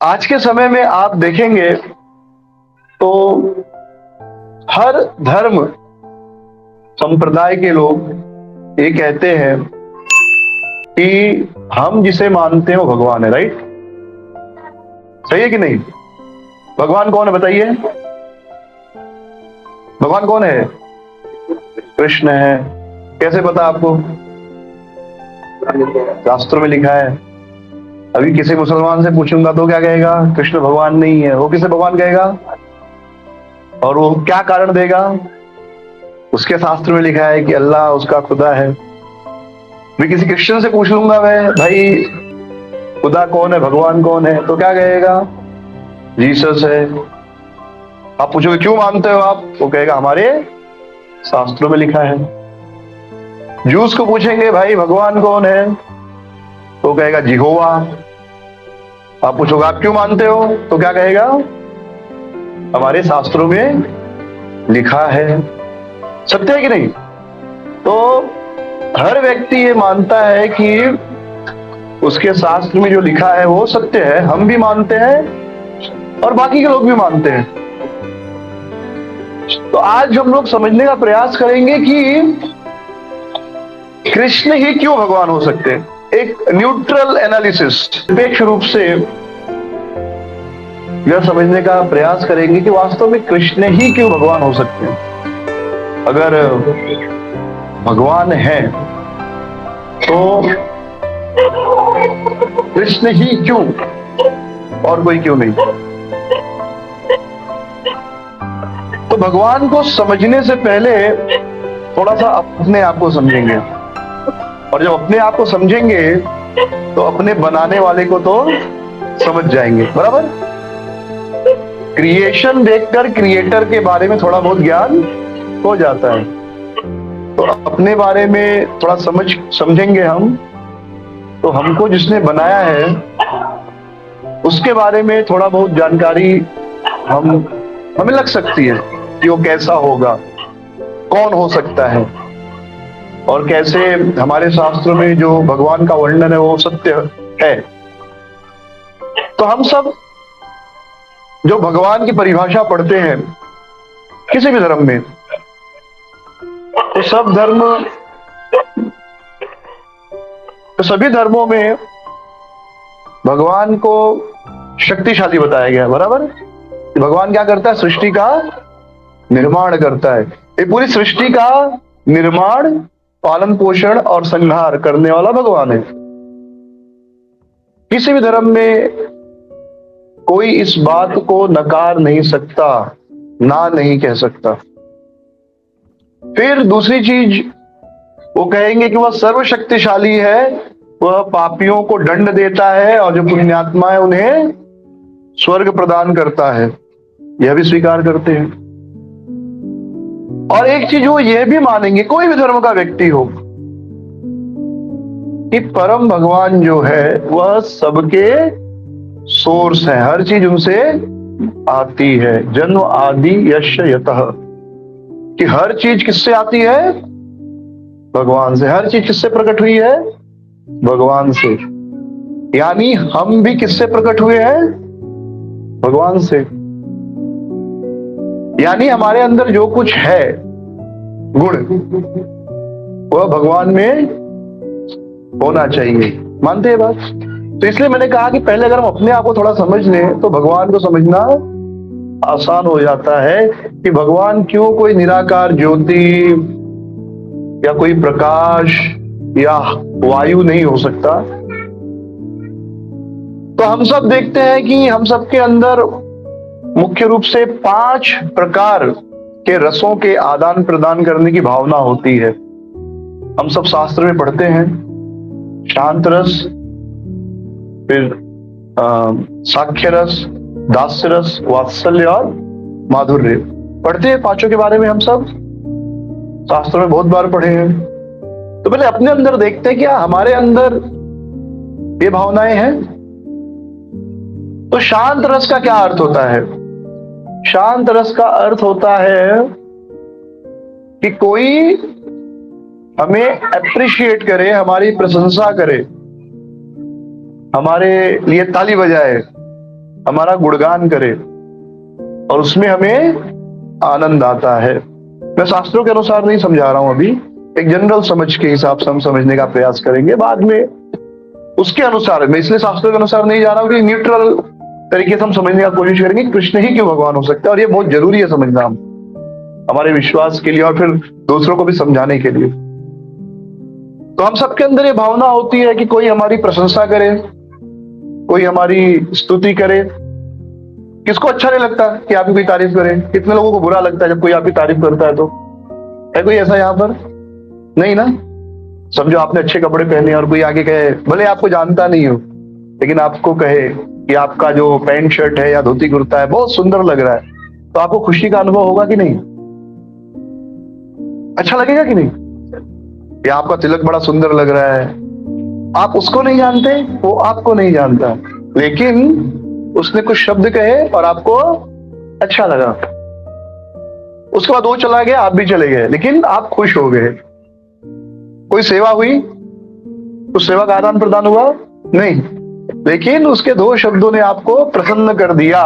आज के समय में आप देखेंगे तो हर धर्म संप्रदाय के लोग ये कहते हैं कि हम जिसे मानते हैं वो भगवान है। राइट? सही है कि नहीं? भगवान कौन है बताइए? भगवान कौन है? कृष्ण है। कैसे पता आपको? शास्त्रों में लिखा है। अभी किसी मुसलमान से पूछूंगा तो क्या कहेगा? कृष्ण भगवान नहीं है। वो किसे भगवान कहेगा? और वो क्या कारण देगा? उसके शास्त्र में लिखा है कि अल्लाह उसका खुदा है। भी किसी क्रिश्चियन से पूछ लूंगा मैं, भाई खुदा कौन है, भगवान कौन है, तो क्या कहेगा? जीसस है। आप पूछोगे क्यों मानते हो आप? वो कहेगा हमारे शास्त्रों में लिखा है। जूस को पूछेंगे भाई भगवान कौन है, तो कहेगा यहोवा। आप पूछोगे आप क्यों मानते हो, तो क्या कहेगा? हमारे शास्त्रों में लिखा है। सत्य है कि नहीं? तो हर व्यक्ति ये मानता है कि उसके शास्त्र में जो लिखा है वो सत्य है। हम भी मानते हैं और बाकी के लोग भी मानते हैं। तो आज हम लोग समझने का प्रयास करेंगे कि कृष्ण ही क्यों भगवान हो सकते हैं। एक न्यूट्रल एनालिसिस, निरपेक्ष रूप से यह समझने का प्रयास करेंगे कि वास्तव में कृष्ण ही क्यों भगवान हो सकते हैं। अगर भगवान है तो कृष्ण ही क्यों और कोई क्यों नहीं? तो भगवान को समझने से पहले थोड़ा सा अपने आप को समझेंगे, और जब अपने आप को समझेंगे तो अपने बनाने वाले को तो समझ जाएंगे। बराबर? क्रिएशन देखकर क्रिएटर के बारे में थोड़ा बहुत ज्ञान हो जाता है। तो अपने बारे में थोड़ा समझेंगे हम, तो हमको जिसने बनाया है उसके बारे में थोड़ा बहुत जानकारी हमें लग सकती है कि वो कैसा होगा, कौन हो सकता है, और कैसे हमारे शास्त्रों में जो भगवान का वर्णन है वो सत्य है। तो हम सब जो भगवान की परिभाषा पढ़ते हैं किसी भी धर्म में, तो सभी धर्मों में भगवान को शक्तिशाली बताया गया। बराबर? भगवान क्या करता है? सृष्टि का निर्माण करता है। ये पूरी सृष्टि का निर्माण, पालन पोषण और संहार करने वाला भगवान है। किसी भी धर्म में कोई इस बात को नकार नहीं सकता, ना नहीं कह सकता। फिर दूसरी चीज वो कहेंगे कि वह सर्वशक्तिशाली है, वह पापियों को दंड देता है और जो पुण्यात्मा है उन्हें स्वर्ग प्रदान करता है। यह भी स्वीकार करते हैं। और एक चीज वो यह भी मानेंगे, कोई भी धर्म का व्यक्ति हो, कि परम भगवान जो है वह सबके सोर्स है। हर चीज उनसे आती है। जन्म आदि यश यतः, कि हर चीज किससे आती है? भगवान से। हर चीज किससे प्रकट हुई है? भगवान से। यानी हम भी किससे प्रकट हुए हैं? भगवान से। यानी हमारे अंदर जो कुछ है गुण, वह भगवान में होना चाहिए। मानते हैं बात? तो इसलिए मैंने कहा कि पहले अगर हम अपने आप को थोड़ा समझ लें तो भगवान को समझना आसान हो जाता है कि भगवान क्यों कोई निराकार ज्योति या कोई प्रकाश या वायु नहीं हो सकता। तो हम सब देखते हैं कि हम सबके अंदर मुख्य रूप से 5 प्रकार के रसों के आदान प्रदान करने की भावना होती है। हम सब शास्त्र में पढ़ते हैं। शांत रस, फिर साख्य रस, दास्य रस, वात्सल्य और माधुर्य। पढ़ते हैं पांचों के बारे में। हम सब शास्त्रों में बहुत बार पढ़े हैं। तो पहले अपने अंदर देखते हैं क्या हमारे अंदर ये भावनाएं हैं। तो शांत रस का क्या अर्थ होता है? शांत रस का अर्थ होता है कि कोई हमें अप्रिशिएट करे, हमारी प्रशंसा करे, हमारे लिए ताली बजाए, हमारा गुणगान करे और उसमें हमें आनंद आता है। मैं शास्त्रों के अनुसार नहीं समझा रहा हूं, अभी एक जनरल समझ के हिसाब से हम समझने का प्रयास करेंगे, बाद में उसके अनुसार। मैं इसलिए शास्त्रों के अनुसार नहीं जा रहा हूं कि न्यूट्रल तरीके से हम समझने का कोशिश करेंगे कृष्ण ही क्यों भगवान हो सकते हैं, और ये बहुत जरूरी है समझना हमारे विश्वास के लिए और फिर दूसरों को भी समझाने के लिए। तो हम सबके अंदर ये भावना होती है कि कोई हमारी प्रशंसा करे, कोई हमारी स्तुति करे। किसको अच्छा नहीं लगता कि आपकी कोई तारीफ करे? कितने लोगों को बुरा लगता है जब कोई आपकी तारीफ करता है? तो है कोई ऐसा यहाँ पर? नहीं ना। समझो आपने अच्छे कपड़े पहने और कोई आगे कहे, भले आपको जानता नहीं हो, लेकिन आपको कहे कि आपका जो पैंट शर्ट है या धोती कुर्ता है बहुत सुंदर लग रहा है, तो आपको खुशी का अनुभव होगा कि नहीं? अच्छा लगेगा कि नहीं? या आपका तिलक बड़ा सुंदर लग रहा है, आप उसको नहीं जानते, वो आपको नहीं जानता, लेकिन उसने कुछ शब्द कहे और आपको अच्छा लगा। उसके बाद वो चला गया, आप भी चले गए, लेकिन आप खुश हो गए। कोई सेवा हुई, उस सेवा का आदान प्रदान हुआ नहीं, लेकिन उसके दो शब्दों ने आपको प्रसन्न कर दिया।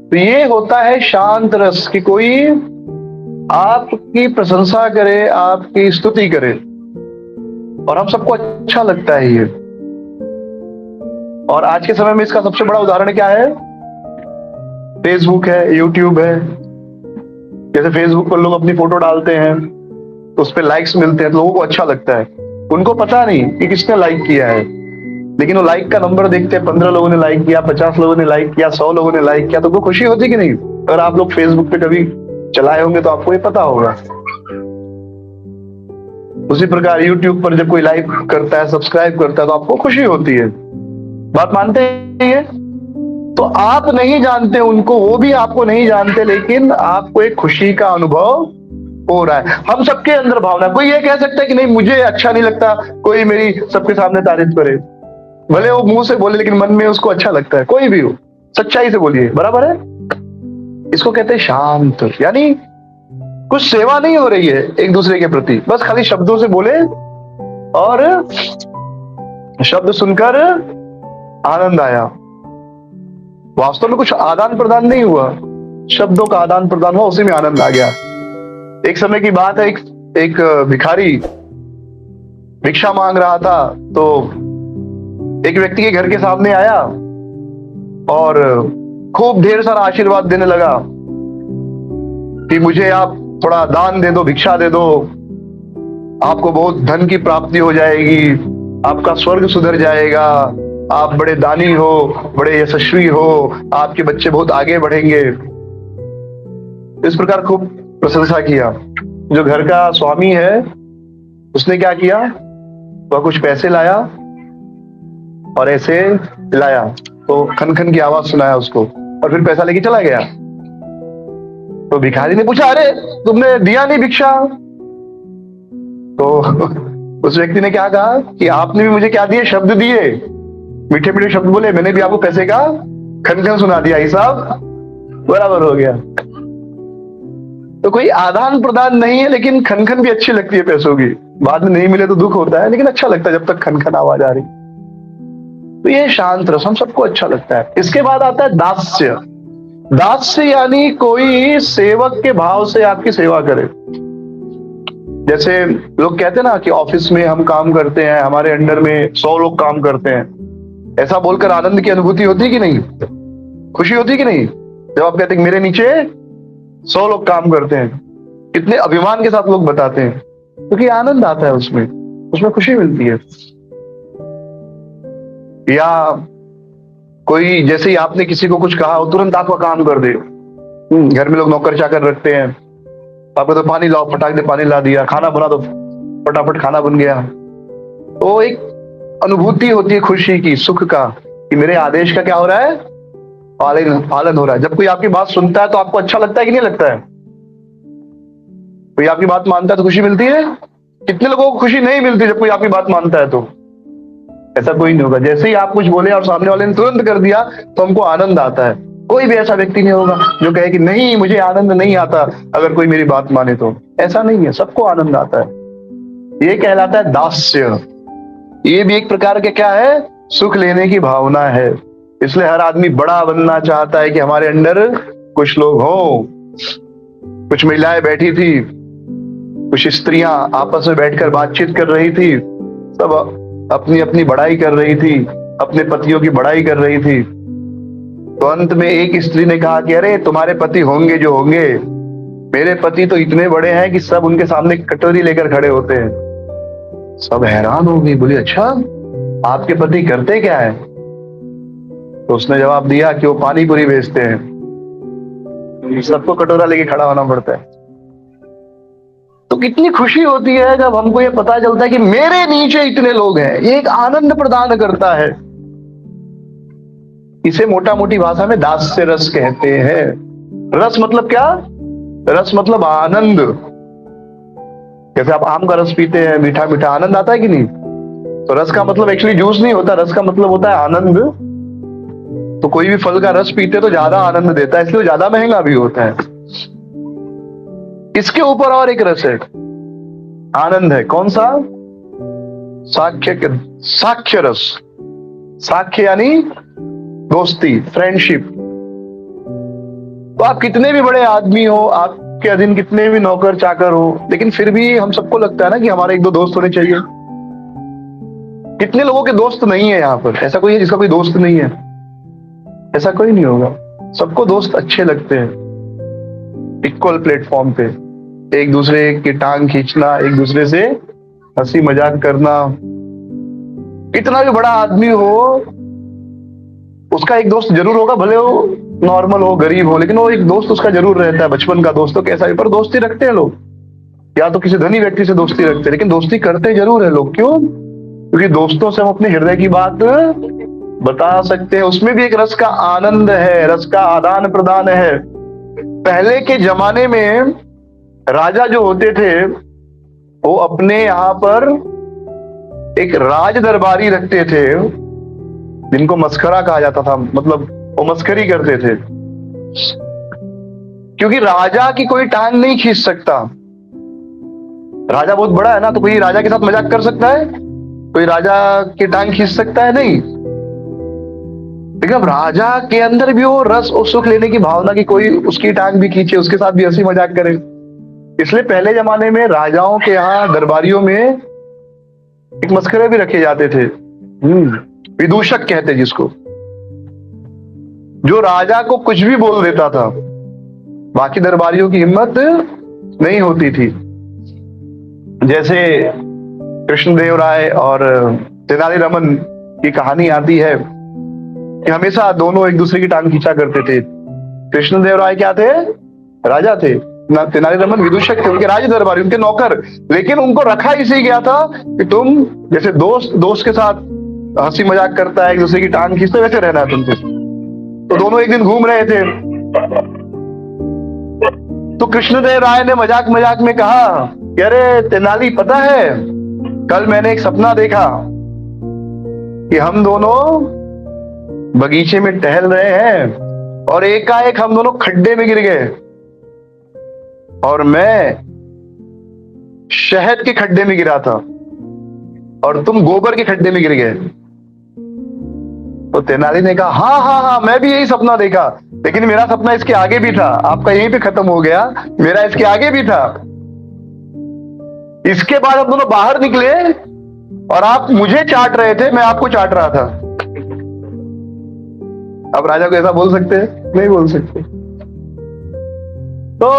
तो ये होता है शांत रस, कि कोई आपकी प्रशंसा करे, आपकी स्तुति करे, और हम सबको अच्छा लगता है ये। और आज के समय में इसका सबसे बड़ा उदाहरण क्या है? फेसबुक है, यूट्यूब है। जैसे फेसबुक पर लोग अपनी फोटो डालते हैं तो उस पर लाइक्स मिलते हैं, तो लोगों को अच्छा लगता है। उनको पता नहीं कि किसने लाइक किया है, लेकिन वो लाइक का नंबर देखते हैं, 15 लोगों ने लाइक किया, 50 लोगों ने लाइक किया, 100 लोगों ने लाइक किया, तो उनको खुशी होती कि नहीं? अगर आप लोग फेसबुक पे कभी चलाए होंगे तो आपको ये पता होगा। उसी प्रकार यूट्यूब पर जब कोई लाइक करता है, सब्सक्राइब करता है, तो आपको खुशी होती है। बात मानते हैं ये? तो आप नहीं जानते उनको, वो भी आपको नहीं जानते, लेकिन आपको एक खुशी का अनुभव हो रहा है। हम सबके अंदर भावना। कोई ये कह सकता है कि नहीं मुझे अच्छा नहीं लगता कोई मेरी सबके सामने तारीफ करे, भले वो मुंह से बोले लेकिन मन में उसको अच्छा लगता है। कोई भी हो, सच्चाई से बोलिए, बराबर है। इसको कहते हैं शांत, यानी कुछ सेवा नहीं हो रही है एक दूसरे के प्रति, बस खाली शब्दों से बोले और शब्द सुनकर आनंद आया। वास्तव में कुछ आदान प्रदान नहीं हुआ, शब्दों का आदान प्रदान हुआ, उसी में आनंद आ गया। एक समय की बात है, एक भिखारी भिक्षा मांग रहा था, तो एक व्यक्ति के घर के सामने आया और खूब ढेर सारा आशीर्वाद देने लगा कि मुझे आप थोड़ा दान दे दो, भिक्षा दे दो, आपको बहुत धन की प्राप्ति हो जाएगी, आपका स्वर्ग सुधर जाएगा, आप बड़े दानी हो, बड़े यशस्वी हो, आपके बच्चे बहुत आगे बढ़ेंगे। इस प्रकार खूब प्रशंसा किया। जो घर का स्वामी है उसने क्या किया, वह कुछ पैसे लाया और ऐसे लाया, तो खन खन की आवाज सुनाया उसको, और फिर पैसा लेके चला गया। तो भिखारी ने पूछा, अरे तुमने दिया नहीं भिक्षा? तो उस व्यक्ति ने क्या कहा कि आपने भी मुझे क्या दिए, शब्द दिए, मीठे मीठे शब्द बोले, मैंने भी आपको पैसे का खन खन सुना दिया, हिसाब बराबर हो गया। तो कोई आदान प्रदान नहीं है, लेकिन खन खन भी अच्छी लगती है पैसों की। बाद में नहीं मिले तो दुख होता है, लेकिन अच्छा लगता है जब तक खन खन आवाज आ रही। तो ये शांत रस हम सबको अच्छा लगता है। इसके बाद आता है दास्य। दास्य यानी कोई सेवक के भाव से आपकी सेवा करे। जैसे लोग कहते हैं ना कि ऑफिस में हम काम करते हैं, हमारे अंडर में 100 लोग काम करते हैं, ऐसा बोलकर आनंद की अनुभूति होती है कि नहीं? खुशी होती है कि नहीं? जब आप कहते हैं मेरे नीचे 100 लोग काम करते हैं, कितने अभिमान के साथ लोग बताते हैं, क्योंकि आनंद आता है उसमें खुशी मिलती है। या कोई, जैसे ही आपने किसी को कुछ कहा, वो तुरंत आपका काम कर दे। घर में लोग नौकर चाकर रखते हैं, आपको तो पानी लाओ, फटाक दे पानी ला दिया, खाना बना दो, फटाफट खाना बन गया। तो एक अनुभूति होती है खुशी की, सुख का, कि मेरे आदेश का क्या हो रहा है, पालन हो रहा है। जब कोई आपकी बात सुनता है तो आपको अच्छा लगता है कि नहीं लगता है? कोई आपकी बात मानता है तो खुशी मिलती है। कितने लोगों को खुशी नहीं मिलती जब कोई आपकी बात मानता है? तो ऐसा कोई नहीं होगा। जैसे ही आप कुछ बोले और सामने वाले ने तुरंत कर दिया तो हमको आनंद आता है। कोई भी ऐसा व्यक्ति नहीं होगा जो कहे कि नहीं मुझे आनंद नहीं आता अगर कोई मेरी बात माने तो। ऐसा नहीं है, सबको आनंद आता है। ये कहलाता है दास्य। ये भी एक प्रकार के क्या है, सुख लेने की भावना है। इसलिए हर आदमी बड़ा बनना चाहता है कि हमारे अंडर कुछ लोग हों। कुछ महिलाएं बैठी थी, कुछ स्त्रियां आपस में बैठकर बातचीत कर रही थी, सब अपनी अपनी बड़ाई कर रही थी, अपने पतियों की बड़ाई कर रही थी। तो अंत में एक स्त्री ने कहा कि अरे तुम्हारे पति होंगे जो होंगे, मेरे पति तो इतने बड़े हैं कि सब उनके सामने कटोरी लेकर खड़े होते हैं। सब हैरान हो गई, बोली अच्छा आपके पति करते क्या है? तो उसने जवाब दिया कि वो पानी पूरी बेचते हैं, सबको कटोरा लेके खड़ा होना पड़ता है। तो कितनी खुशी होती है जब हमको ये पता चलता है कि मेरे नीचे इतने लोग हैं। ये एक आनंद प्रदान करता है। इसे मोटा मोटी भाषा में दास्य रस कहते हैं। रस मतलब क्या? रस मतलब आनंद। जैसे आप आम का रस पीते हैं, मीठा मीठा आनंद आता है कि नहीं? तो रस का मतलब एक्चुअली जूस नहीं होता, रस का मतलब होता है आनंद। तो कोई भी फल का रस पीते तो ज्यादा आनंद देता है, इसलिए ज्यादा महंगा भी होता है। इसके ऊपर और एक रस है, आनंद है। कौन सा? साक्ष्य रस। साक्ष्य यानी दोस्ती, फ्रेंडशिप। तो आप कितने भी बड़े आदमी हो, आपके अधीन कितने भी नौकर चाकर हो, लेकिन फिर भी हम सबको लगता है ना कि हमारे एक दो दोस्त होने चाहिए। कितने लोगों के दोस्त नहीं है यहाँ पर? ऐसा कोई है जिसका कोई दोस्त नहीं है? ऐसा कोई नहीं होगा। सबको दोस्त अच्छे लगते हैं। इक्वल प्लेटफॉर्म पे एक दूसरे की टांग खींचना, एक दूसरे से हंसी मजाक करना। कितना भी बड़ा आदमी हो, उसका एक दोस्त जरूर होगा, भले वो नॉर्मल हो, गरीब हो, लेकिन वो एक दोस्त उसका जरूर रहता है। बचपन का दोस्त तो कैसा भी, पर दोस्ती रखते हैं लोग। या तो किसी धनी व्यक्ति से दोस्ती रखते हैं, लेकिन दोस्ती करते जरूर है लोग। क्यों? क्योंकि दोस्तों से हम अपने हृदय की बात बता सकते हैं। उसमें भी एक रस का आनंद है, रस का आदान प्रदान है। पहले के जमाने में राजा जो होते थे, वो अपने यहाँ पर एक राज दरबारी रखते थे, जिनको मस्खरा कहा जाता था। मतलब वो मस्करी करते थे, क्योंकि राजा की कोई टांग नहीं खींच सकता। राजा बहुत बड़ा है ना, तो कोई राजा के साथ मजाक कर सकता है? कोई राजा की टांग खींच सकता है? नहीं। लेकिन अब राजा के अंदर भी वो रस और सुख लेने की भावना की कोई उसकी टांग भी खींचे, उसके साथ भी हंसी मजाक करे। इसलिए पहले जमाने में राजाओं के यहाँ दरबारियों में एक मस्करे भी रखे जाते थे, विदूषक कहते जिसको, जो राजा को कुछ भी बोल देता था। बाकी दरबारियों की हिम्मत नहीं होती थी। जैसे कृष्णदेव राय और तेनालीरामन की कहानी आती है कि हमेशा दोनों एक दूसरे की टांग खींचा करते थे। कृष्णदेव राय क्या थे? राजा थे। तेनालीरामन विदूषक थे, उनके राज दरबारी, उनके नौकर। लेकिन उनको रखा इसी गया था कि तुम जैसे दोस्त के साथ हंसी मजाक करता है, एक दूसरे की टांग खींचते, वैसे रहना है तुमसे। तो दोनों एक दिन घूम रहे थे, तो कृष्णदेव राय ने मजाक मजाक में कहा कि अरे तेनाली, पता है कल मैंने एक सपना देखा कि हम दोनों बगीचे में टहल रहे हैं और एकाएक हम दोनों खड्डे में गिर गए, और मैं शहद के खड्डे में गिरा था और तुम गोबर के खड्डे में गिर गए। तो तेनाली ने कहा हाँ हाँ हाँ, मैं भी यही सपना देखा, लेकिन मेरा सपना इसके आगे भी था। आपका यहीं पे खत्म हो गया, मेरा इसके आगे भी था। इसके बाद हम दोनों बाहर निकले और आप मुझे चाट रहे थे, मैं आपको चाट रहा था। अब राजा को ऐसा बोल सकते हैं? नहीं बोल सकते। तो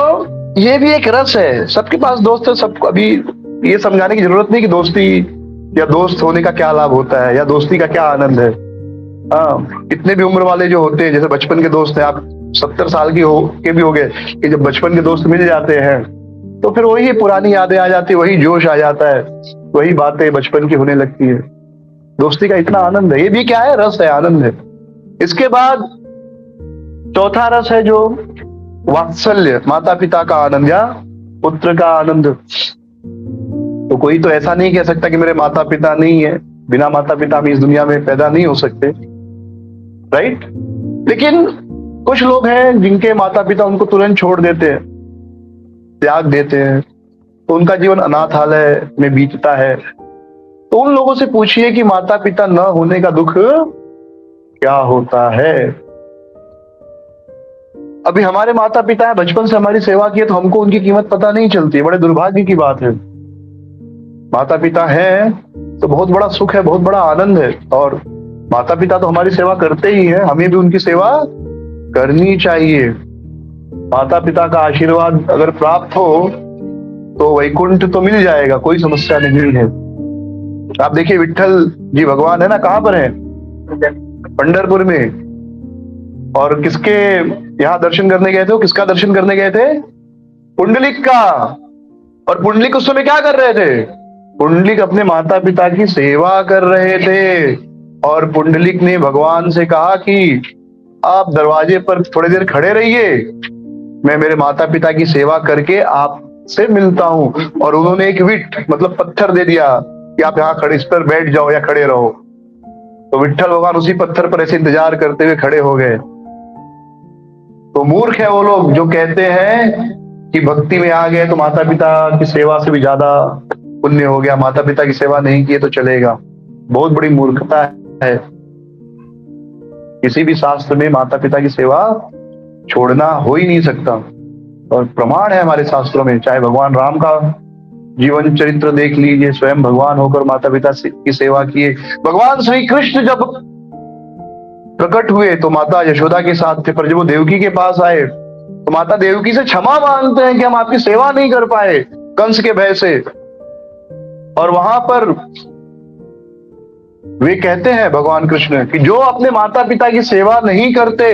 ये भी एक रस है। सबके पास दोस्त है, सबको अभी ये समझाने की जरूरत नहीं कि दोस्ती या दोस्त होने का क्या लाभ होता है या दोस्ती का क्या आनंद है। हाँ, कितने भी उम्र वाले जो होते हैं, जैसे बचपन के दोस्त हैं, आप 70 साल की के भी हो गए, कि जब बचपन के दोस्त मिल जाते हैं तो फिर वही पुरानी यादें आ जाती है, वही जोश आ जाता है, वही बातें बचपन की होने लगती है। दोस्ती का इतना आनंद है। ये भी क्या है? रस है, आनंद है। इसके बाद चौथा रस है जो वात्सल्य, माता पिता का आनंद या पुत्र का आनंद। तो कोई तो ऐसा नहीं कह सकता कि मेरे माता पिता नहीं है, बिना माता पिता हम इस दुनिया में पैदा नहीं हो सकते, राइट? लेकिन कुछ लोग हैं जिनके माता पिता उनको तुरंत छोड़ देते हैं, त्याग देते हैं, तो उनका जीवन अनाथालय में बीतता है। तो उन लोगों से पूछिए कि माता पिता न होने का दुख क्या होता है। अभी हमारे माता पिता है, बचपन से हमारी सेवा की है, तो हमको उनकी कीमत पता नहीं चलती। बड़े दुर्भाग्य की बात है। माता पिता है तो बहुत बड़ा सुख है, बहुत बड़ा आनंद है, और माता पिता तो हमारी सेवा करते ही है, हमें भी उनकी सेवा करनी चाहिए। माता पिता का आशीर्वाद अगर प्राप्त हो तो वैकुंठ तो मिल जाएगा, कोई समस्या नहीं है। आप देखिए विट्ठल जी भगवान है ना, कहाँ पर है? पंढरपुर में। और किसके यहाँ दर्शन करने गए थे? किसका दर्शन करने गए थे? पुंडलिक का। और पुंडलिक उस समय क्या कर रहे थे? पुंडलिक अपने माता पिता की सेवा कर रहे थे। और पुंडलिक ने भगवान से कहा कि आप दरवाजे पर थोड़ी देर खड़े रहिए, मैं मेरे माता पिता की सेवा करके आपसे मिलता हूं। और उन्होंने एक विट मतलब पत्थर दे दिया कि आप यहाँ खड़े, इस पर बैठ जाओ या खड़े रहो। तो विट्ठल भगवान उसी पत्थर पर ऐसे इंतजार करते हुए खड़े हो गए। तो मूर्ख है वो लोग जो कहते हैं कि भक्ति में आ गए तो माता पिता की सेवा से भी ज्यादा पुण्य हो गया, माता पिता की सेवा नहीं की तो चलेगा। बहुत बड़ी मूर्खता है। किसी भी शास्त्र में माता पिता की सेवा छोड़ना हो ही नहीं सकता, और प्रमाण है हमारे शास्त्रों में। चाहे भगवान राम का जीवन चरित्र देख लीजिए, स्वयं भगवान होकर माता पिता की सेवा किए। भगवान श्री कृष्ण जब प्रकट हुए तो माता यशोदा के साथ थे, पर जब वो देवकी के पास आए तो माता देवकी से क्षमा मांगते हैं कि हम आपकी सेवा नहीं कर पाए कंस के भय से। और वहां पर वे कहते हैं भगवान कृष्ण कि जो अपने माता पिता की सेवा नहीं करते,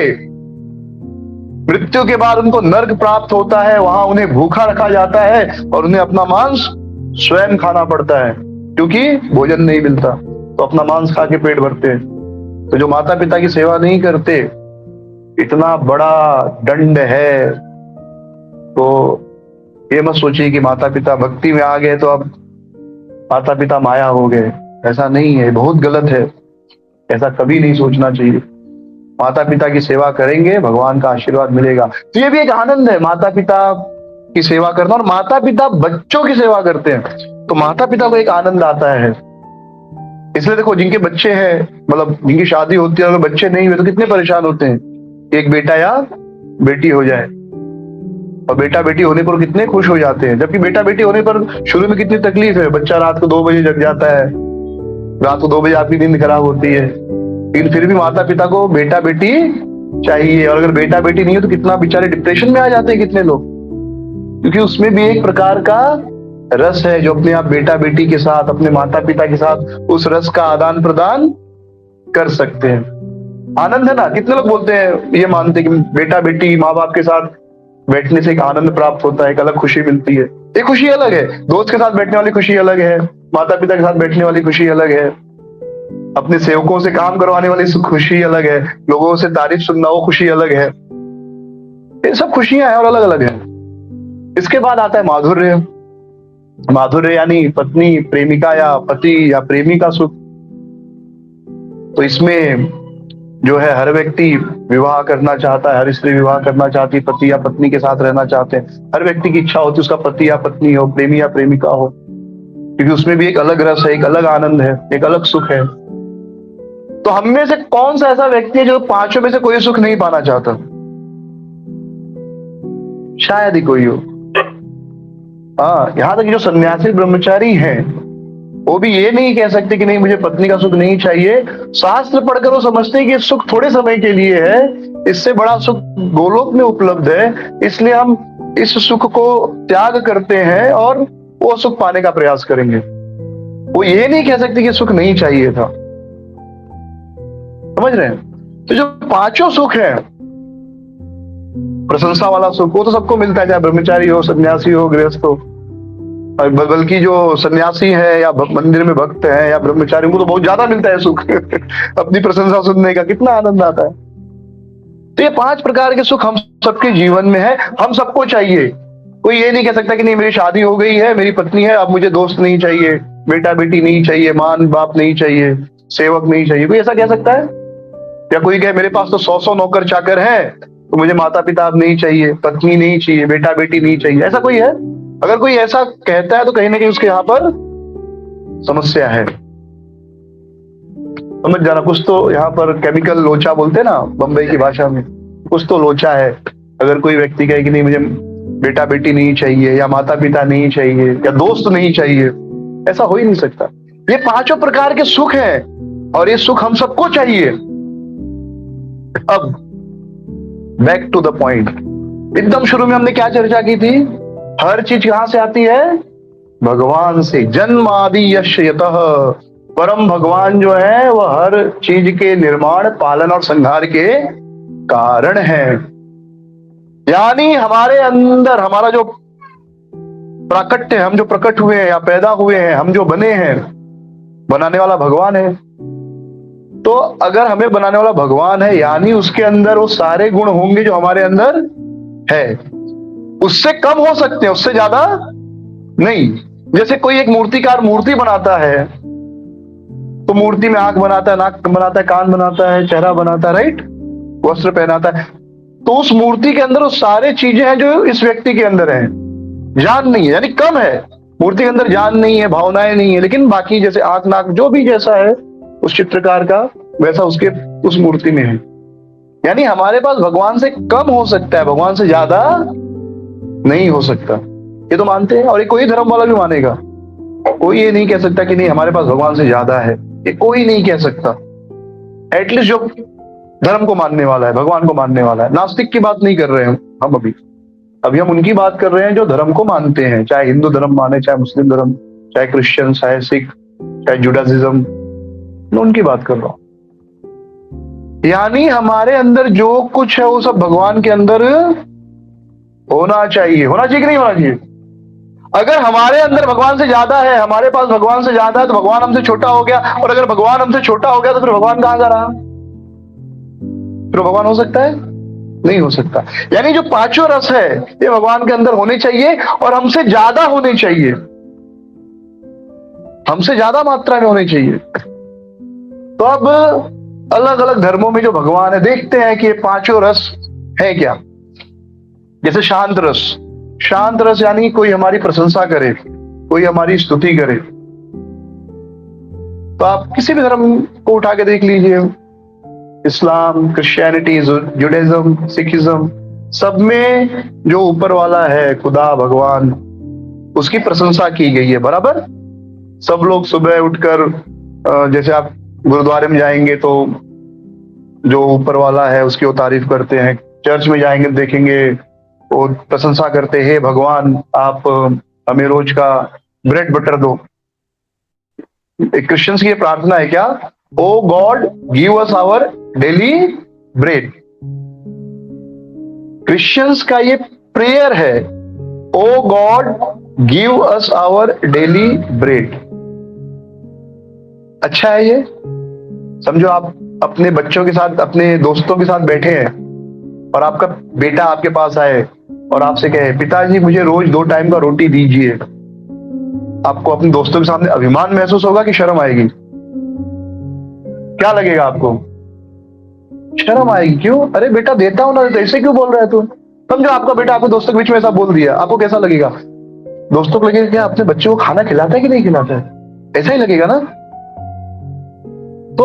मृत्यु के बाद उनको नर्क प्राप्त होता है, वहां उन्हें भूखा रखा जाता है और उन्हें अपना मांस स्वयं खाना पड़ता है, क्योंकि भोजन नहीं मिलता, तो अपना मांस खा के पेट भरते हैं। तो जो माता पिता की सेवा नहीं करते, इतना बड़ा दंड है। तो ये मत सोचिए कि माता पिता भक्ति में आ गए तो अब माता पिता माया हो गए, ऐसा नहीं है, बहुत गलत है, ऐसा कभी नहीं सोचना चाहिए। माता पिता की सेवा करेंगे, भगवान का आशीर्वाद मिलेगा। तो ये भी एक आनंद है, माता पिता की सेवा करना। और माता पिता बच्चों की सेवा करते हैं तो माता पिता को एक आनंद आता है। इसलिए देखो, जिनके बच्चे हैं, मतलब जिनकी शादी होती है, अगर बच्चे नहीं हुए तो कितने परेशान होते हैं, एक बेटा या बेटी हो जाए। और बेटा बेटी होने पर कितने खुश हो जाते हैं, जबकि बेटा बेटी होने पर शुरू में कितनी तकलीफ है। बच्चा रात को 2 बजे जग जाता है, रात को 2 बजे आपकी नींद खराब होती है, लेकिन फिर भी माता पिता को बेटा बेटी चाहिए। और अगर बेटा बेटी नहीं हो तो कितना बेचारे डिप्रेशन में आ जाते हैं कितने लोग, क्योंकि उसमें भी एक प्रकार का रस है जो अपने आप बेटा बेटी के साथ, अपने माता पिता के साथ उस रस का आदान प्रदान कर सकते हैं। आनंद है ना। कितने लोग बोलते हैं, ये मानते हैं कि बेटा बेटी माँ बाप के साथ बैठने से एक आनंद प्राप्त होता है, एक अलग खुशी मिलती है। एक खुशी अलग है, दोस्त के साथ बैठने वाली खुशी अलग है, माता पिता के साथ बैठने वाली खुशी अलग है, अपने सेवकों से काम करवाने वाली खुशी अलग है, लोगों से तारीफ सुनना वो खुशी अलग है। ये सब खुशियां हैं और अलग अलग है। इसके बाद आता है माधुर्य। माधुर्य यानी पत्नी, प्रेमिका या पति या प्रेमी का सुख। तो इसमें जो है हर व्यक्ति विवाह करना चाहता है, हर स्त्री विवाह करना चाहती है, पति या पत्नी के साथ रहना चाहते हैं। हर व्यक्ति की इच्छा होती है उसका पति या पत्नी हो, प्रेमी या प्रेमिका हो, क्योंकि उसमें भी एक अलग रस है, एक अलग आनंद है, एक अलग सुख है। तो हम में से कौन सा ऐसा व्यक्ति है जो 5 में से कोई सुख नहीं पाना चाहता? शायद ही कोई हो। हाँ, यहाँ तक जो सन्यासी ब्रह्मचारी हैं वो भी ये नहीं कह सकते कि नहीं मुझे पत्नी का सुख नहीं चाहिए। शास्त्र पढ़कर वो समझते हैं कि सुख थोड़े समय के लिए है, इससे बड़ा सुख गोलोक में उपलब्ध है, इसलिए हम इस सुख को त्याग करते हैं और वो सुख पाने का प्रयास करेंगे। वो ये नहीं कह सकते कि सुख नहीं चाहिए था। समझ रहे हैं? तो जो 5 सुख है, प्रशंसा वाला सुख, वो तो सबको मिलता है, चाहे ब्रह्मचारी हो, सन्यासी हो, गृहस्थ हो। बल्कि जो सन्यासी है या मंदिर में भक्त है या ब्रह्मचारी, उनको तो बहुत ज्यादा मिलता है सुख अपनी प्रशंसा सुनने का, कितना आनंद आता है। तो ये 5 प्रकार के सुख हम सबके जीवन में है, हम सबको चाहिए। कोई ये नहीं कह सकता कि नहीं मेरी शादी हो गई है, मेरी पत्नी है, अब मुझे दोस्त नहीं चाहिए, बेटा बेटी नहीं चाहिए, मां बाप नहीं चाहिए, सेवक नहीं चाहिए। कोई ऐसा कह सकता है? या कोई कहे मेरे पास तो 100 नौकर चाकर है, तो मुझे माता पिता अब नहीं चाहिए, पत्नी नहीं चाहिए, बेटा बेटी नहीं चाहिए? ऐसा कोई है? अगर कोई ऐसा कहता है तो कहीं ना कहीं उसके यहाँ पर समस्या है। समझ जाना, कुछ तो यहाँ पर केमिकल लोचा बोलते हैं ना बम्बई की भाषा में, कुछ तो लोचा है। अगर कोई व्यक्ति कहे कि नहीं मुझे बेटा बेटी नहीं चाहिए, या माता पिता नहीं चाहिए, या दोस्त नहीं चाहिए, ऐसा हो ही नहीं सकता। ये पांचों प्रकार के सुख हैं और ये सुख हम सबको चाहिए। अब बैक टू द पॉइंट, एकदम शुरू में हमने क्या चर्चा की थी? हर चीज कहां से आती है? भगवान से। जन्मादि यस्य यतः, परम भगवान जो है वह हर चीज के निर्माण, पालन और संहार के कारण है। यानी हमारे अंदर हमारा जो प्राकट्य, हम जो प्रकट हुए हैं या पैदा हुए हैं, हम जो बने हैं, बनाने वाला भगवान है। तो अगर हमें बनाने वाला भगवान है, यानी उसके अंदर वो सारे गुण होंगे जो हमारे अंदर है। उससे कम हो सकते हैं, उससे ज्यादा नहीं। जैसे कोई एक मूर्तिकार मूर्ति बनाता है, तो मूर्ति में आंख बनाता है, नाक बनाता है, कान बनाता है, चेहरा बनाता है, राइट, वस्त्र पहनाता है। तो उस मूर्ति के अंदर वो सारे चीजें हैं जो इस व्यक्ति के अंदर है। जान नहीं है, यानी कम है। मूर्ति के अंदर जान नहीं है, भावनाएं नहीं है, लेकिन बाकी जैसे आंख नाक जो भी जैसा है उस चित्रकार का, वैसा उसके उस मूर्ति में है। यानी हमारे पास भगवान से कम हो सकता है, भगवान से ज्यादा नहीं हो सकता। ये तो मानते हैं, और ये कोई धर्म वाला भी मानेगा। कोई ये नहीं कह सकता कि नहीं हमारे पास भगवान से ज्यादा है, ये कोई नहीं कह सकता। एटलीस्ट जो धर्म को मानने वाला है, भगवान को मानने वाला है। नास्तिक की बात नहीं कर रहे हैं हम अभी हम उनकी बात कर रहे हैं जो धर्म को मानते हैं, चाहे हिंदू धर्म माने, चाहे मुस्लिम धर्म, चाहे क्रिश्चियन, चाहे सिख, चाहे जुडाइज्म, मैं उनकी बात कर रहा हूं। यानी हमारे अंदर जो कुछ है वो सब भगवान के अंदर होना चाहिए। होना चाहिए कि नहीं होना चाहिए? अगर हमारे अंदर भगवान से ज्यादा है, हमारे पास भगवान से ज्यादा है, तो भगवान हमसे छोटा हो गया। और अगर भगवान हमसे छोटा हो गया तो फिर भगवान कहां जा रहा? फिर भगवान हो सकता है? नहीं हो सकता। यानी जो पांचों रस है ये भगवान के अंदर होने चाहिए और हमसे ज्यादा होने चाहिए, हमसे ज्यादा मात्रा में होने चाहिए। तो अब अलग अलग धर्मों में जो भगवान है, देखते हैं कि ये पांचों रस है क्या। जैसे शांत रस, शांत रस यानी कोई हमारी प्रशंसा करे, कोई हमारी स्तुति करे। तो आप किसी भी धर्म को उठा के देख लीजिए, इस्लाम, क्रिश्चियनिटी, जुडाइज्म, सिखिज्म, सब में जो ऊपर वाला है, खुदा, भगवान, उसकी प्रशंसा की गई है। बराबर सब लोग सुबह उठकर, जैसे आप गुरुद्वारे में जाएंगे तो जो ऊपर वाला है उसकी वो तारीफ करते हैं। चर्च में जाएंगे देखेंगे वो प्रशंसा करते हैं, हे भगवान आप हमें रोज का ब्रेड बटर दो। एक क्रिश्चियंस की ये प्रार्थना है क्या? Oh God give us our daily bread. Christians का ये प्रेयर है, oh God give us our daily bread. अच्छा है ये। समझो आप अपने बच्चों के साथ, अपने दोस्तों के साथ बैठे हैं और आपका बेटा आपके पास आए और आपसे कहे पिताजी मुझे रोज 2 टाइम का रोटी दीजिए। आपको अपने दोस्तों के सामने अभिमान महसूस होगा कि शर्म आएगी? क्या लगेगा आपको? शर्म आएगी। क्यों? अरे बेटा देता हूं ना, ऐसे क्यों बोल रहा है तू? समझो आपका बेटा आपके दोस्तों के बीच में ऐसा बोल दिया, आपको कैसा लगेगा? दोस्तों को लगेगा क्या अपने बच्चों को खाना खिलाता है कि नहीं खिलाता है? ऐसा ही लगेगा ना। तो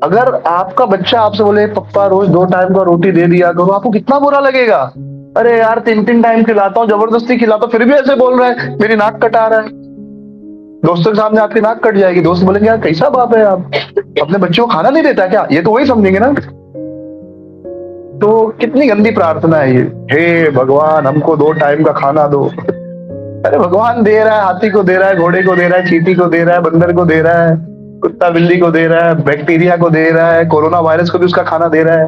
अगर आपका बच्चा आपसे बोले पप्पा रोज 2 टाइम का रोटी दे दिया करो, आपको कितना बुरा लगेगा? अरे यार 3 टाइम खिलाता हूँ, जबरदस्ती खिलाता हूँ, फिर भी ऐसे बोल रहा है, मेरी नाक कटा रहा है। दोस्तों के सामने आपकी नाक कट जाएगी। दोस्त बोलेंगे यार कैसा बाप है आप, अपने बच्चों को खाना नहीं देता क्या? ये तो वही समझेंगे ना। तो कितनी गंदी प्रार्थना है ये, हे भगवान हमको 2 टाइम का खाना दो। अरे भगवान दे रहा है, हाथी को दे रहा है, घोड़े को दे रहा है, चींटी को दे रहा है, बंदर को दे रहा है, कुत्ता बिल्ली को दे रहा है, बैक्टीरिया को दे रहा है, कोरोना वायरस को भी उसका खाना दे रहा है।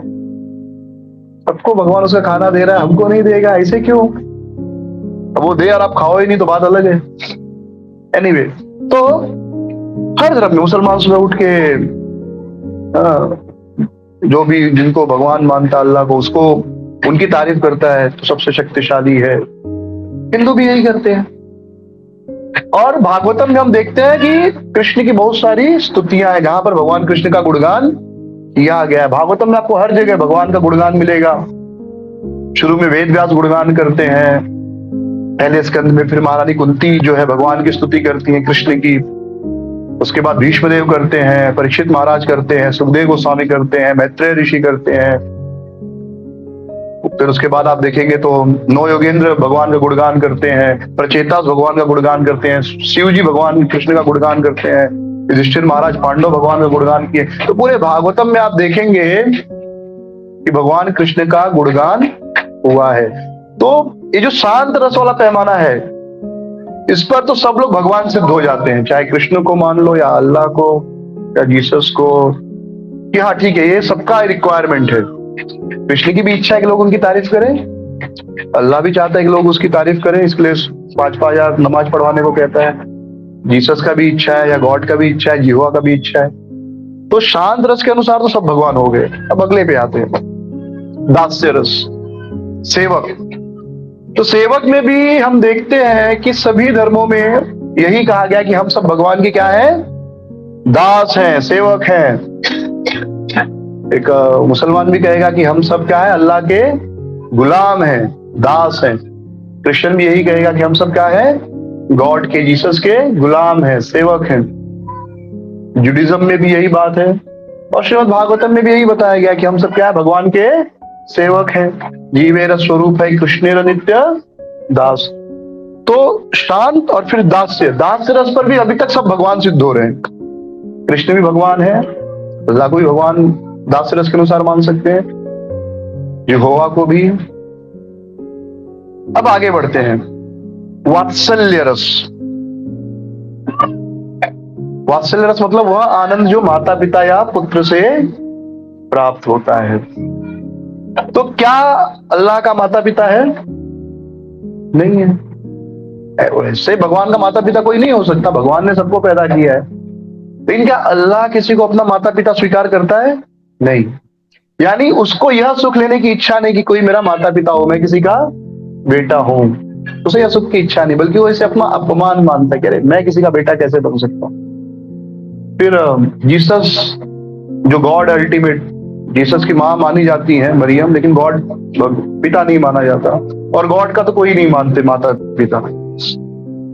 सबको भगवान उसका खाना दे रहा है, हमको नहीं देगा, ऐसे क्यों? अब वो दे और आप खाओ ही नहीं तो बात अलग है। एनीवे, तो हर धर्म में मुसलमान सुबह उठ के जो भी जिनको भगवान मानता अल्लाह को, उसको उनकी तारीफ करता है तो सबसे शक्तिशाली है। हिंदू भी यही करते हैं। और भागवतम में हम देखते हैं कि कृष्ण की बहुत सारी स्तुतियां हैं जहां पर भगवान कृष्ण का गुणगान किया गया है। भागवतम में आपको हर जगह भगवान का गुणगान मिलेगा। शुरू में वेद व्यास गुणगान करते हैं पहले स्कंद में, फिर महारानी कुंती जो है भगवान की स्तुति करती है कृष्ण की। उसके बाद भीष्मदेव करते हैं, परीक्षित महाराज करते हैं, सुखदेव गोस्वामी करते हैं, मैत्रेय ऋषि करते हैं। फिर उसके बाद आप देखेंगे तो नौ योगेंद्र भगवान का गुणगान करते हैं, प्रचेतास भगवान का गुणगान करते हैं, शिव जी भगवान कृष्ण का गुणगान करते हैं, युधिष्ठिर महाराज पांडव भगवान का गुणगान किए। तो पूरे भागवतम में आप देखेंगे कि भगवान कृष्ण का गुणगान हुआ है। तो ये जो शांत रस वाला पैमाना है, इस पर तो सब लोग भगवान सिद्ध हो जाते हैं, चाहे कृष्ण को मान लो या अल्लाह को या जीसस को, कि हाँ ठीक है, ये सबका रिक्वायरमेंट है। कृष्ण की भी इच्छा है कि लोग उनकी तारीफ करें, अल्लाह भी चाहता है कि लोग उसकी तारीफ करें, इसलिए 5,000 नमाज पढ़वाने को कहता है। जीसस का भी इच्छा है या गॉड का भी इच्छा है, यहोवा का भी इच्छा है। तो शांत रस के अनुसार तो सब भगवान हो गए। अब अगले पे आते हैं, दास्य रस, सेवक। तो सेवक में भी हम देखते हैं कि सभी धर्मों में यही कहा गया कि हम सब भगवान के क्या है, दास हैं, सेवक हैं। एक मुसलमान भी कहेगा कि हम सब क्या है, अल्लाह के गुलाम हैं, दास हैं। क्रिश्चियन भी यही कहेगा कि हम सब क्या है, गॉड के, जीसस के गुलाम हैं, सेवक हैं। जुडिज्म में भी यही बात है, और श्रीमद् भागवतम में भी यही बताया गया कि हम सब क्या है, भगवान के सेवक हैं। जीवेर स्वरूप है कृष्णेर नित्य दास। तो शांत और फिर दास्य, दास्य रस पर भी अभी तक सब भगवान सिद्ध हो रहे हैं। कृष्ण भी भगवान है, अल्लाह को भी भगवान दास्य रस के अनुसार मान सकते हैं, यहोवा को भी। अब आगे बढ़ते हैं, वात्सल्य रस। वात्सल्य रस मतलब वह आनंद जो माता पिता या पुत्र से प्राप्त होता है। तो क्या अल्लाह का माता पिता है? नहीं है। वैसे भगवान का माता पिता कोई नहीं हो सकता, भगवान ने सबको पैदा किया है। लेकिन क्या अल्लाह किसी को अपना माता पिता स्वीकार करता है? नहीं। यानी उसको यह सुख लेने की इच्छा नहीं कि कोई मेरा माता पिता हो, मैं किसी का बेटा हूं, उसे यह सुख की इच्छा नहीं, बल्कि वो इसे अपना अपमान मानता है कि अरे मैं किसी का बेटा कैसे बन सकता हूं। फिर जीसस जो गॉड अल्टीमेट, जीसस की मां मानी जाती है मरियम, लेकिन गॉड पिता नहीं माना जाता, और गॉड का तो कोई नहीं मानते माता पिता।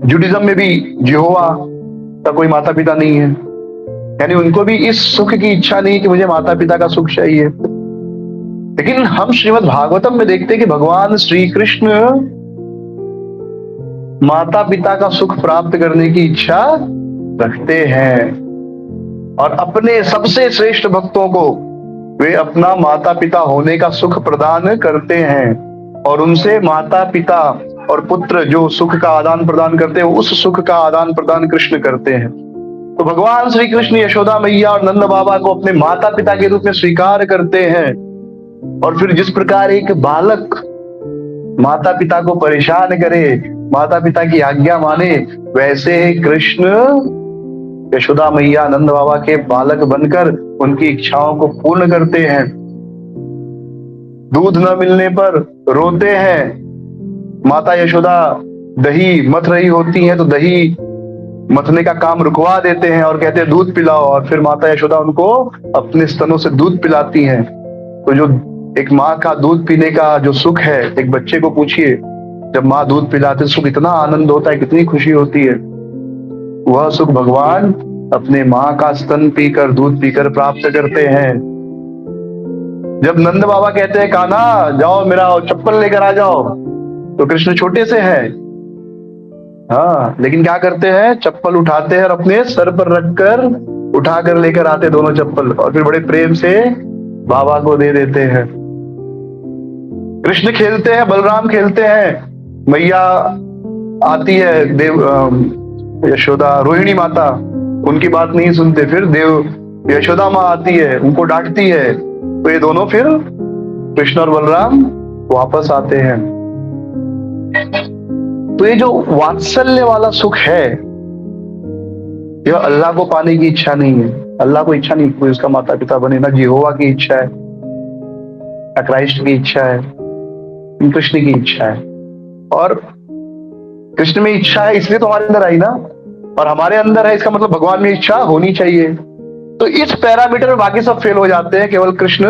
जुडिज्म में भी यहोवा का कोई माता पिता नहीं है, यानी उनको भी इस सुख की इच्छा नहीं कि मुझे माता पिता का सुख चाहिए। लेकिन हम श्रीमद् भागवतम में देखते हैं कि भगवान श्री कृष्ण माता पिता का सुख प्राप्त करने की इच्छा रखते हैं, और अपने सबसे श्रेष्ठ भक्तों को वे अपना माता पिता होने का सुख प्रदान करते हैं, और उनसे माता पिता और पुत्र जो सुख का आदान प्रदान करते हैं, उस सुख का आदान प्रदान कृष्ण करते हैं। तो भगवान श्री कृष्ण यशोदा मैया और नंद बाबा को अपने माता पिता के रूप में स्वीकार करते हैं। और फिर जिस प्रकार एक बालक माता पिता को परेशान करे, माता पिता की आज्ञा माने, वैसे ही कृष्ण यशोदा मैया नंद बाबा के बालक बनकर उनकी इच्छाओं को पूर्ण करते हैं। दूध न मिलने पर रोते हैं, माता यशोदा दही मथ रही होती हैं तो दही मथने का काम रुकवा देते हैं और कहते हैं दूध पिलाओ, और फिर माता यशोदा उनको अपने स्तनों से दूध पिलाती हैं। तो जो एक माँ का दूध पीने का जो सुख है, एक बच्चे को पूछिए, जब माँ दूध पिलाते सुख इतना आनंद होता है, कितनी खुशी होती है। वह सुख भगवान अपने माँ का स्तन पीकर, दूध पीकर प्राप्त करते हैं। जब नंद बाबा कहते हैं कान्हा जाओ मेरा चप्पल लेकर आ जाओ, तो कृष्ण छोटे से हैं, हाँ, लेकिन क्या करते हैं, चप्पल उठाते हैं और अपने सर पर रखकर उठाकर लेकर आते दोनों चप्पल, और फिर बड़े प्रेम से बाबा को दे देते हैं। कृष्ण खेलते हैं, बलराम खेलते हैं, मैया आती है देव यशोदा रोहिणी माता, उनकी बात नहीं सुनते, फिर देव यशोदा माँ आती है, उनको डांटती है, तो ये दोनों फिर कृष्ण और बलराम वापस आते हैं। तो ये जो वात्सल्य वाला सुख है, यह अल्लाह को पाने की इच्छा नहीं है। अल्लाह को इच्छा नहीं कोई उसका माता पिता बने, ना यहोवा की इच्छा है, ना क्राइस्ट की इच्छा है, कृष्ण की इच्छा है। और कृष्ण में इच्छा है इसलिए तो हमारे अंदर आई ना, और हमारे अंदर है इसका मतलब भगवान में इच्छा होनी चाहिए। तो इस पैरामीटर में बाकी सब फेल हो जाते हैं, केवल कृष्ण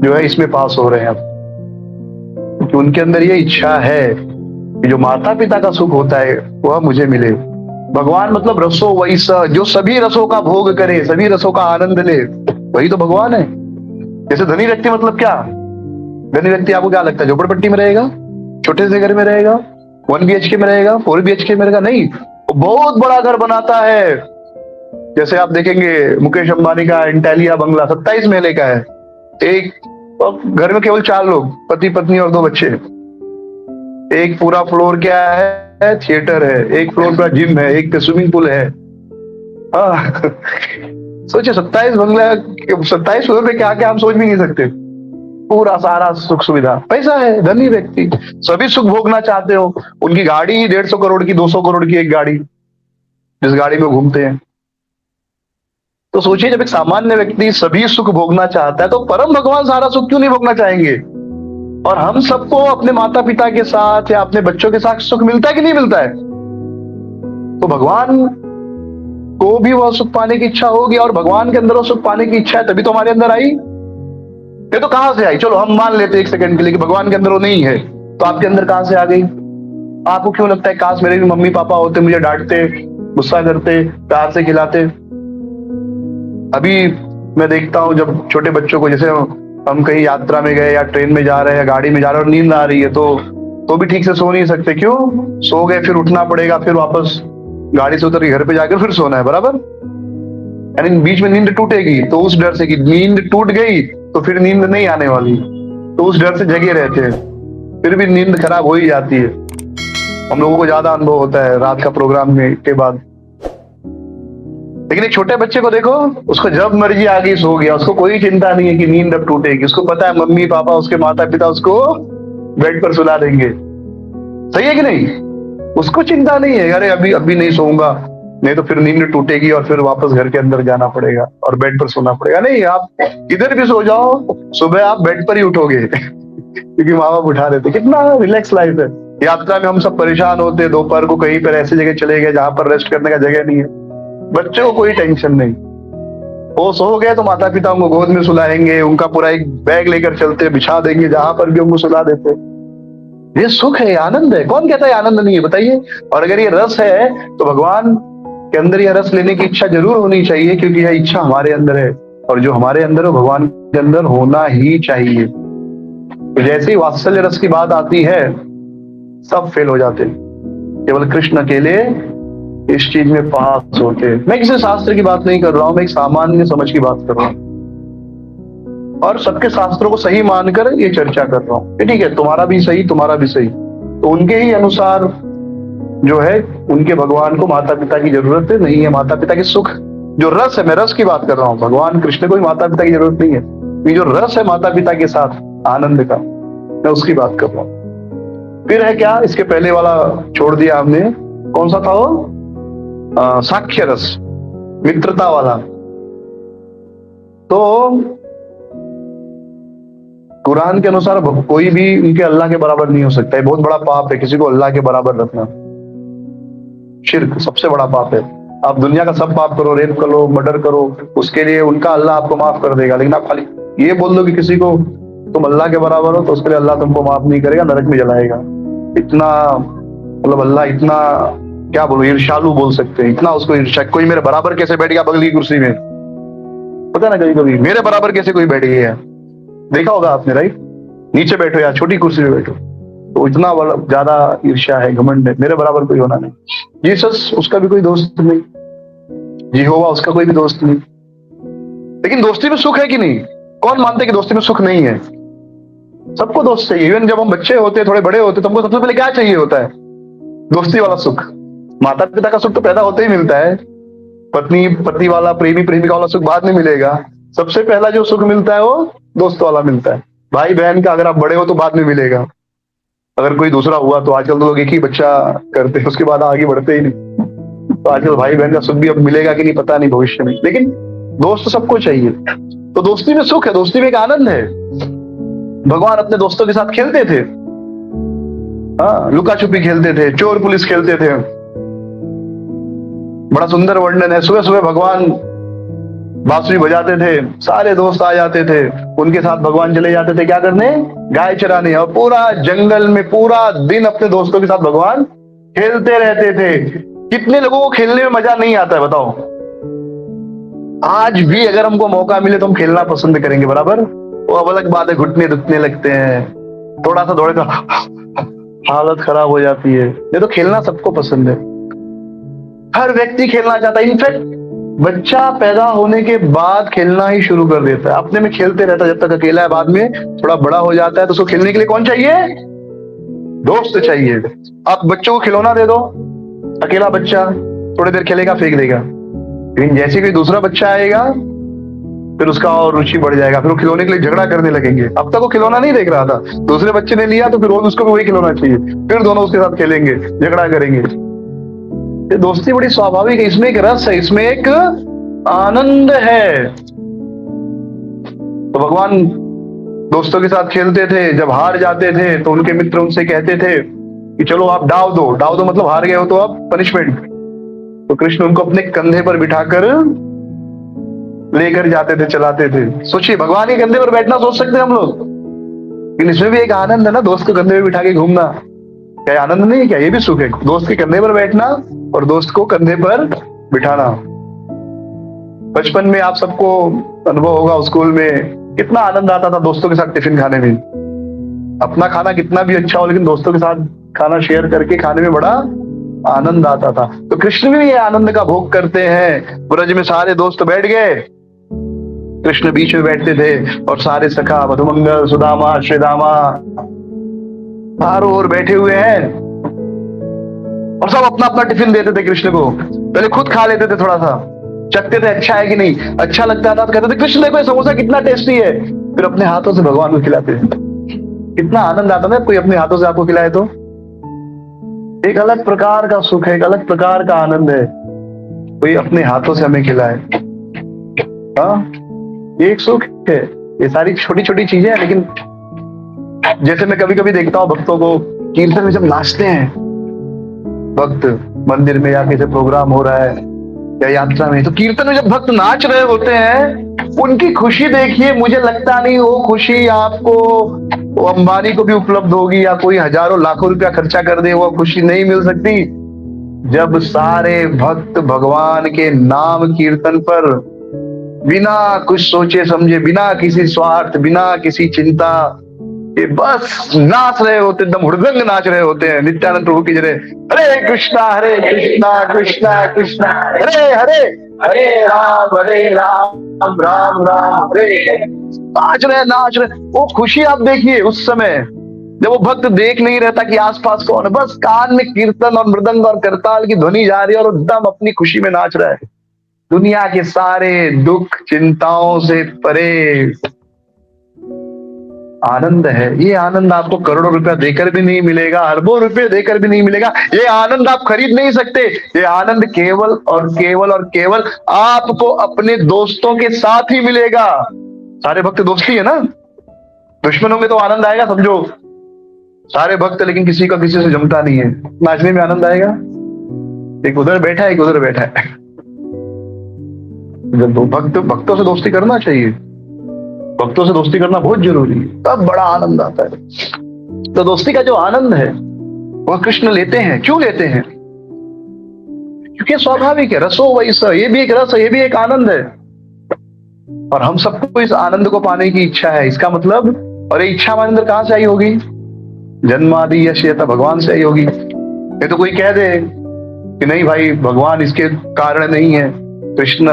जो है इसमें पास हो रहे हैं, क्योंकि उनके अंदर ये इच्छा है कि जो माता पिता का सुख होता है वह मुझे मिले, भगवान मतलब रसो वैस, जो सभी रसों का भोग करे, सभी रसों का आनंद ले, वही तो भगवान है। जैसे धनी व्यक्ति मतलब क्या? धनी व्यक्ति आपको क्या लगता है? झोपड़पट्टी में रहेगा, छोटे से घर में रहेगा, 1 BHK में रहेगा, 4 BHK में रहेगा? नहीं, वो बहुत बड़ा घर बनाता है। जैसे आप देखेंगे मुकेश अंबानी का इंटेलिया बंगला 27 महले का है। एक घर में केवल 4 लोग, पति पत्नी और 2 बच्चे। एक पूरा फ्लोर क्या है? थिएटर है। एक फ्लोर पर जिम है, एक पे स्विमिंग पूल है। हाँ सोचिए 27 बंगला, 27 फ्लोर पे क्या क्या हम सोच भी नहीं सकते। पूरा सारा सुख सुविधा, पैसा है, धनी व्यक्ति, सभी सुख भोगना चाहते हो। उनकी गाड़ी ही 150 करोड़ की, 200 करोड़ की एक गाड़ी, जिस गाड़ी में घूमते हैं। तो सोचिए जब एक सामान्य व्यक्ति सभी सुख भोगना चाहता है, तो परम भगवान सारा सुख क्यों नहीं भोगना चाहेंगे? और हम सबको अपने माता पिता के साथ या अपने बच्चों के साथ सुख मिलता है कि नहीं मिलता है? तो भगवान को भी वह सुख पाने की इच्छा होगी, और भगवान के अंदर वो सुख पाने की इच्छा है, तभी तो हमारे अंदर आई। ये तो कहां से आई? चलो हम मान लेते एक सेकंड के लिए कि भगवान के अंदर वो नहीं है, तो आपके अंदर कहां से आ गई? आपको क्यों लगता है काश मेरे भी मम्मी पापा होते, मुझे डांटते, गुस्सा करते, प्यार से खिलाते? अभी मैं देखता हूँ जब छोटे बच्चों को, जैसे हम कहीं यात्रा में गए या ट्रेन में जा रहे हैं या गाड़ी में जा रहे हैं और नींद आ रही है, तो भी ठीक से सो नहीं सकते। क्यों? सो गए फिर उठना पड़ेगा, फिर वापस गाड़ी से उतर के घर पे जाकर फिर सोना है, बराबर? यानी बीच में नींद टूटेगी, तो उस डर से कि नींद टूट गई तो फिर नींद नहीं आने वाली, तो उस डर से जगे रहते हैं। फिर भी नींद खराब हो ही जाती है। हम लोगों को ज्यादा अनुभव होता है रात का प्रोग्राम में के बाद। लेकिन एक छोटे बच्चे को देखो, उसको जब मर्जी आ गई सो गया, उसको कोई चिंता नहीं है कि नींद अब टूटेगी। उसको पता है मम्मी पापा, उसके माता पिता उसको बेड पर सुला देंगे। सही है कि नहीं? उसको चिंता नहीं है, अरे अभी अभी नहीं सोऊंगा, नहीं तो फिर नींद टूटेगी और फिर वापस घर के अंदर जाना पड़ेगा और बेड पर सोना पड़ेगा। नहीं, आप इधर भी सो जाओ, सुबह आप बेड पर ही उठोगे क्योंकि माँ बाप उठा देते। कितना रिलैक्स लाइफ है। यात्रा में हम सब परेशान होते, दोपहर को कहीं पर ऐसी जगह चले गए जहां पर रेस्ट करने का जगह नहीं है, बच्चों को कोई टेंशन नहीं। वो सो गए तो माता पिता उनको गोद में सुलाएंगे, उनका पूरा एक बैग लेकर चलते, बिछा देंगे, जहां पर भी उनको सुला देते। ये सुख है, आनंद है। कौन कहता है आनंद नहीं है? बताइए। और अगर ये रस है तो भगवान के अंदर यह रस लेने की इच्छा जरूर होनी चाहिए, क्योंकि यह इच्छा हमारे अंदर है, और जो हमारे अंदर है भगवान के अंदर होना ही चाहिए। तो जैसे ही वात्सल्य रस की बात आती है, सब फेल हो जाते हैं। केवल कृष्ण अकेले इस चीज में पास होते हैं। मैं किसी शास्त्र की बात नहीं कर रहा हूं, मैं एक सामान्य समझ की बात कर रहा हूं, और सबके शास्त्रों को सही मानकर ये चर्चा कर रहा हूं। ठीक है, तुम्हारा भी सही, तुम्हारा भी सही, तो उनके ही अनुसार जो है, उनके भगवान को माता पिता की जरूरत नहीं है। माता पिता के सुख, जो रस है, मैं रस की बात कर रहा हूँ, भगवान कृष्ण को भी माता पिता की जरूरत नहीं है। ये जो रस है माता पिता के साथ आनंद का, मैं उसकी बात कर रहा हूँ। फिर है क्या? इसके पहले वाला छोड़ दिया हमने, कौन सा था वो? साख्य रस, मित्रता वाला। तो कुरान के अनुसार कोई भी उनके अल्लाह के बराबर नहीं हो सकता है। बहुत बड़ा पाप है किसी को अल्लाह के बराबर रखना। शिर्क सबसे बड़ा पाप है। आप दुनिया का सब पाप करो, रेप करो, मर्डर करो, उसके लिए उनका अल्लाह आपको माफ कर देगा। लेकिन आप खाली ये बोल दो कि किसी को तुम अल्लाह के बराबर हो, तो उसके लिए अल्लाह तुमको माफ नहीं करेगा, नरक में जलाएगा। इतना मतलब अल्लाह इतना, क्या बोलो, ईर्ष्यालु बोल सकते हैं, इतना उसको ईर्ष्या। कोई मेरे बराबर कैसे बैठ गया बगल की कुर्सी में? पता ना, कभी कभी मेरे बराबर कैसे कोई बैठ गया, देखा होगा आपने, राइट? नीचे बैठो या छोटी कुर्सी में बैठो, तो इतना ज्यादा ईर्ष्या है, घमंड है, मेरे बराबर कोई होना नहीं। जीसस, उसका भी कोई दोस्त नहीं। यहोवा, उसका कोई भी दोस्त नहीं। लेकिन दोस्ती में सुख है कि नहीं? कौन मानते कि दोस्ती में सुख नहीं है? सबको दोस्त चाहिए। इवन जब हम बच्चे होते, थोड़े बड़े होते, तुमको सबसे पहले क्या चाहिए होता है? दोस्ती वाला सुख। माता पिता का सुख तो पैदा होते ही मिलता है, पत्नी पति वाला, प्रेमी प्रेमिका वाला सुख बाद में मिलेगा। सबसे पहला जो सुख मिलता है वो दोस्त वाला मिलता है। भाई बहन का अगर आप बड़े हो तो बाद में मिलेगा, अगर कोई दूसरा हुआ तो। आजकल तो लोग एक ही बच्चा करते हैं, उसके बाद आगे बढ़ते ही नहीं। तो आजकल भाई बहन का सुख भी अब मिलेगा कि नहीं पता नहीं भविष्य में, लेकिन दोस्त सबको चाहिए। तो दोस्ती में सुख है, दोस्ती में एक आनंद है। भगवान अपने दोस्तों के साथ खेलते थे, हाँ, लुका छुपी खेलते थे, चोर पुलिस खेलते थे। बड़ा सुंदर वर्णन है। सुबह सुबह भगवान बांसुरी बजाते थे, सारे दोस्त आ जाते थे, उनके साथ भगवान चले जाते थे क्या करने? गाय चराने। और पूरा जंगल में पूरा दिन अपने दोस्तों के साथ भगवान खेलते रहते थे। कितने लोगों को खेलने में मजा नहीं आता है बताओ? आज भी अगर हमको मौका मिले तो हम खेलना पसंद करेंगे, बराबर। वो अब अलग बात है, घुटने दुखने लगते हैं, थोड़ा सा दौड़े तो हालत खराब हो जाती है। ये तो खेलना सबको पसंद है, हर व्यक्ति खेलना चाहता है। इनफैक्ट बच्चा पैदा होने के बाद खेलना ही शुरू कर देता है, अपने में खेलते रहता है जब तक अकेला है। बाद में थोड़ा बड़ा हो जाता है तो उसको खेलने के लिए कौन चाहिए? दोस्त चाहिए। आप बच्चों को खिलौना दे दो, अकेला बच्चा थोड़ी देर खेलेगा फेंक देगा, लेकिन जैसे कोई दूसरा बच्चा आएगा फिर उसका और रुचि बढ़ जाएगा, फिर वो खिलौने के लिए झगड़ा करने लगेंगे। अब तक वो खिलौना नहीं देख रहा था, दूसरे बच्चे ने लिया तो फिर रोज उसको भी वही खिलौना चाहिए, फिर दोनों उसके साथ खेलेंगे, झगड़ा करेंगे। ये दोस्ती बड़ी स्वाभाविक है, इसमें एक रस है, इसमें एक आनंद है। तो भगवान दोस्तों के साथ खेलते थे, जब हार जाते थे तो उनके मित्र उनसे कहते थे कि चलो आप डाव दो। डाव दो मतलब हार गए हो तो आप पनिशमेंट। तो कृष्ण उनको अपने कंधे पर बिठाकर लेकर जाते थे, चलाते थे। सोचिए, भगवान के कंधे पर बैठना सोच सकते हैं हम लोग, लेकिन इसमें भी एक आनंद है ना, दोस्त को कंधे पर बिठा के घूमना। क्या आनंद नहीं है क्या? ये भी सुख है, दोस्त के कंधे पर बैठना और दोस्त को कंधे पर बिठाना। बचपन में आप सबको अनुभव होगा, स्कूल में कितना आनंद आता था दोस्तों के साथ टिफिन खाने में। अपना खाना कितना भी अच्छा हो, लेकिन दोस्तों के साथ खाना शेयर करके खाने में बड़ा आनंद आता था। तो कृष्ण भी ये आनंद का भोग करते हैं। ब्रज में सारे दोस्त बैठ गए, कृष्ण बीच में बैठते थे और सारे सखा मधुमंगल, सुदामा, श्रीदामा चारों ओर बैठे हुए हैं और सब अपना अपना टिफिन देते थे कृष्ण को। पहले खुद खा लेते थे, थोड़ा सा चखते थे, अच्छा है कि नहीं। अच्छा लगता था तो कहते थे कृष्ण देखो ये समोसा कितना टेस्टी है, फिर अपने हाथों से भगवान को खिलाते थे। कितना आनंद आता था कोई अपने हाथों से आपको खिलाए तो। एक अलग प्रकार का सुख है, एक अलग प्रकार का आनंद है, कोई अपने हाथों से हमें खिलाए। हाँ, ये एक सुख है। ये सारी छोटी छोटी चीजें हैं, लेकिन जैसे मैं कभी कभी देखता हूँ भक्तों को कीर्तन में जब नाचते हैं, भक्त मंदिर में या किसी प्रोग्राम हो रहा है या यात्रा में, तो कीर्तन में जब भक्त नाच रहे होते हैं, उनकी खुशी देखिए, मुझे लगता नहीं वो खुशी आपको, वो अंबानी को भी उपलब्ध होगी या कोई हजारों लाखों रुपया खर्चा कर दे, वो खुशी नहीं मिल सकती। जब सारे भक्त भगवान के नाम कीर्तन पर बिना कुछ सोचे समझे, बिना किसी स्वार्थ, बिना किसी चिंता के बस नाच रहे होते, एकदम हुड़दंग नाच रहे होते हैं। नित्यानंद प्रभु की जय, हरे कृष्णा कृष्णा कृष्णा हरे हरे, हरे राम राम राम हरे। नाच रहे। वो खुशी आप देखिए उस समय जब वो भक्त देख नहीं रहता कि आसपास कौन है, बस कान में कीर्तन और मृदंग और करताल की ध्वनि जा रही है और एकदम अपनी खुशी में नाच रहा है। दुनिया के सारे दुख चिंताओं से परे आनंद है। ये आनंद आपको करोड़ों रुपया देकर भी नहीं मिलेगा, अरबों रुपए देकर भी नहीं मिलेगा। ये आनंद आप खरीद नहीं सकते। ये आनंद केवल और केवल और केवल आपको अपने दोस्तों के साथ ही मिलेगा। सारे भक्त दोस्ती है ना, दुश्मनों में तो आनंद आएगा समझो। सारे भक्त लेकिन किसी का किसी से जमता नहीं है, नाचने में आनंद आएगा। एक उधर बैठा है, एक उधर बैठा है। जब दो भक्तों से दोस्ती करना चाहिए, भक्तों से दोस्ती करना बहुत जरूरी है, तब बड़ा आनंद आता है। तो दोस्ती का जो आनंद है वह कृष्ण लेते हैं। क्यों लेते हैं? क्योंकि स्वाभाविक है, रसो वैसा, ये भी एक रस है, ये भी एक आनंद है और हम सबको इस आनंद को पाने की इच्छा है। इसका मतलब, और ये इच्छा हमारे अंदर कहां से आई होगी? जन्मादि यश भगवान से आई होगी। ये तो कोई कह दे कि नहीं भाई भगवान इसके कारण नहीं है, कृष्ण,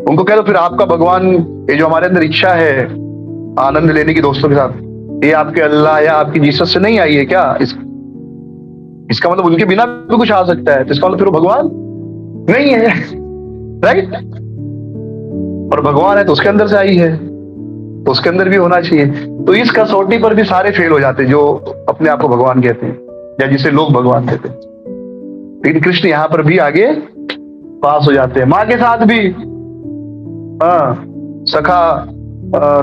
उनको कह दो फिर आपका भगवान, ये जो हमारे अंदर इच्छा है आनंद लेने की दोस्तों के साथ, ये आपके अल्लाह या आपकी जीसस से नहीं आई है क्या? इसका मतलब उनके बिना भी कुछ आ सकता है, तो इसका मतलब फिर वो भगवान नहीं है, राइट? और भगवान है तो उसके अंदर से आई है, तो उसके अंदर भी होना चाहिए। तो इस कसौटी पर भी सारे फेल हो जाते हैं जो अपने आप को भगवान कहते हैं या जिसे लोग भगवान कहते हैं। लेकिन कृष्ण यहाँ पर भी आगे पास हो जाते हैं। माँ के साथ भी सखा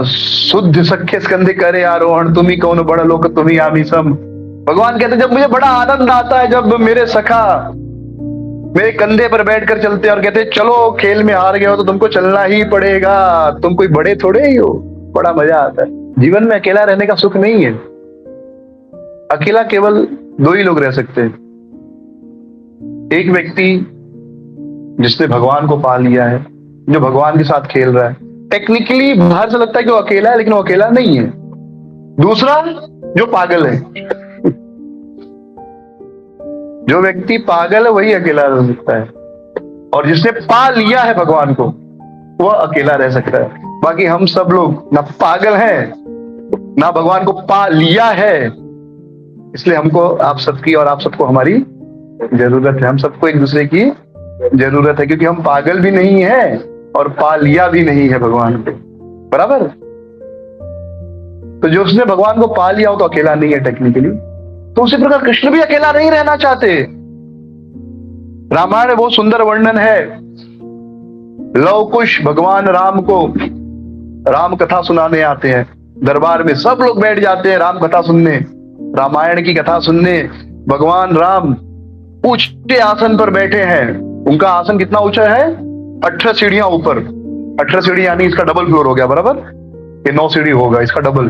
शुद्ध सख्य स्कंदे करे आरोहण, तुम्ही कौन बड़ा लोक तुम्ही आमी सम। भगवान कहते जब मुझे बड़ा आनंद आता है जब मेरे सखा मेरे कंधे पर बैठकर चलते और कहते चलो खेल में हार गए हो तो तुमको चलना ही पड़ेगा, तुम कोई बड़े थोड़े ही हो। बड़ा मजा आता है। जीवन में अकेला रहने का सुख नहीं है। अकेला केवल दो ही लोग रह सकते हैं, एक व्यक्ति जिसने भगवान को पा लिया है, जो भगवान के साथ खेल रहा है, टेक्निकली बाहर से लगता है कि वो अकेला है, लेकिन वो अकेला नहीं है। दूसरा जो पागल है, जो व्यक्ति पागल है वही अकेला रह सकता है, और जिसने पा लिया है भगवान को वह अकेला रह सकता है। बाकी हम सब लोग ना पागल हैं ना भगवान को पा लिया है, इसलिए हमको आप सबकी और आप सबको हमारी जरूरत है। हम सबको एक दूसरे की जरूरत है, क्योंकि हम पागल भी नहीं है और पा लिया भी नहीं है भगवान को, बराबर। तो जो उसने भगवान को पा लिया हो तो अकेला नहीं है टेक्निकली। तो उसी प्रकार कृष्ण भी अकेला नहीं रहना चाहते। रामायण में बहुत सुंदर वर्णन है। लव कुश भगवान राम को राम कथा सुनाने आते हैं, दरबार में सब लोग बैठ जाते हैं राम कथा सुनने, रामायण की कथा सुनने। भगवान राम ऊंचे आसन पर बैठे हैं। उनका आसन कितना ऊंचा है? 18 सीढ़ियां ऊपर। 18 सीढ़ी यानी इसका डबल फ्लोर हो गया, बराबर। ये 9 सीढ़ी होगा, इसका डबल।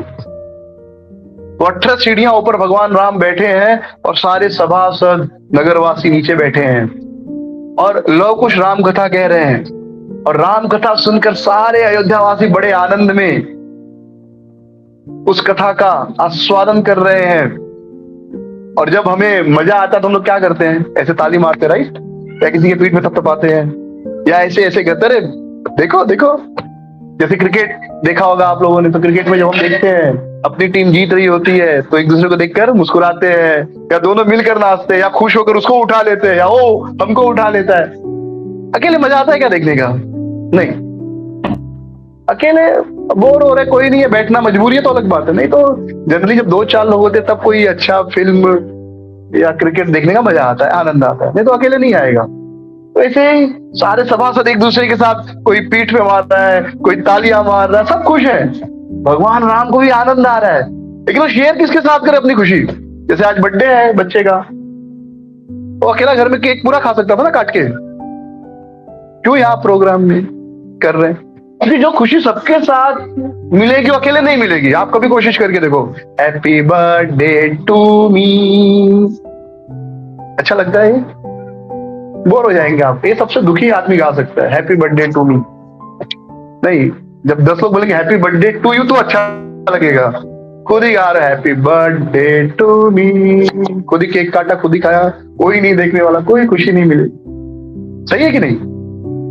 तो 18 सीढ़ियां ऊपर भगवान राम बैठे हैं और सारे सभासद नगरवासी नीचे बैठे हैं और लव कुश राम कथा कह रहे हैं। और राम कथा सुनकर सारे अयोध्यावासी बड़े आनंद में उस कथा का आस्वादन कर रहे हैं। और जब हमें मजा आता है तो हम लोग क्या करते हैं? ऐसे ताली मारते, राइट? या किसी के पीठ में थपथपाते हैं, या ऐसे ऐसे कहते, अरे देखो देखो। जैसे क्रिकेट देखा होगा आप लोगों ने, तो क्रिकेट में जब हम देखते हैं अपनी टीम जीत रही होती है तो एक दूसरे को देखकर मुस्कुराते हैं, या दोनों मिलकर नाचते हैं, या खुश होकर उसको उठा लेते हैं, या वो हमको उठा लेता है। अकेले मजा आता है क्या देखने का? नहीं। अकेले बोर हो रहे, कोई नहीं है, बैठना मजबूरी है तो अलग बात है। नहीं तो जनरली जब 2-4 लोग होते तब कोई अच्छा फिल्म या क्रिकेट देखने का मजा आता है, आनंद आता है। नहीं तो अकेले नहीं आएगा। तो ऐसे ही सारे सभासद एक दूसरे के साथ, कोई पीठ पे मार रहा है, कोई तालियां मार रहा है, सब खुश है। भगवान राम को भी आनंद आ रहा है, लेकिन वो शेयर किसके साथ करे अपनी खुशी? जैसे आज बर्थडे है बच्चे का, वो अकेला घर में केक पूरा खा सकता था ना काट के, क्यों यहाँ प्रोग्राम में कर रहे हैं? क्योंकि जो खुशी सबके साथ मिलेगी वो अकेले नहीं मिलेगी। आप कभी कोशिश करके देखो, हैप्पी बर्थडे टू मी, अच्छा लगता है? बोर हो जाएंगे आप। ये सबसे दुखी आदमी गा सकता है हैप्पी बर्थडे टू मी। नहीं, जब 10 लोग बोलेंगे हैप्पी बर्थडे टू यू तो अच्छा लगेगा। खुद ही गा रहा है हैप्पी बर्थडे टू मी, खुद ही केक काटा, खुद ही खाया, कोई नहीं देखने वाला, कोई खुशी नहीं मिली। सही है कि नहीं?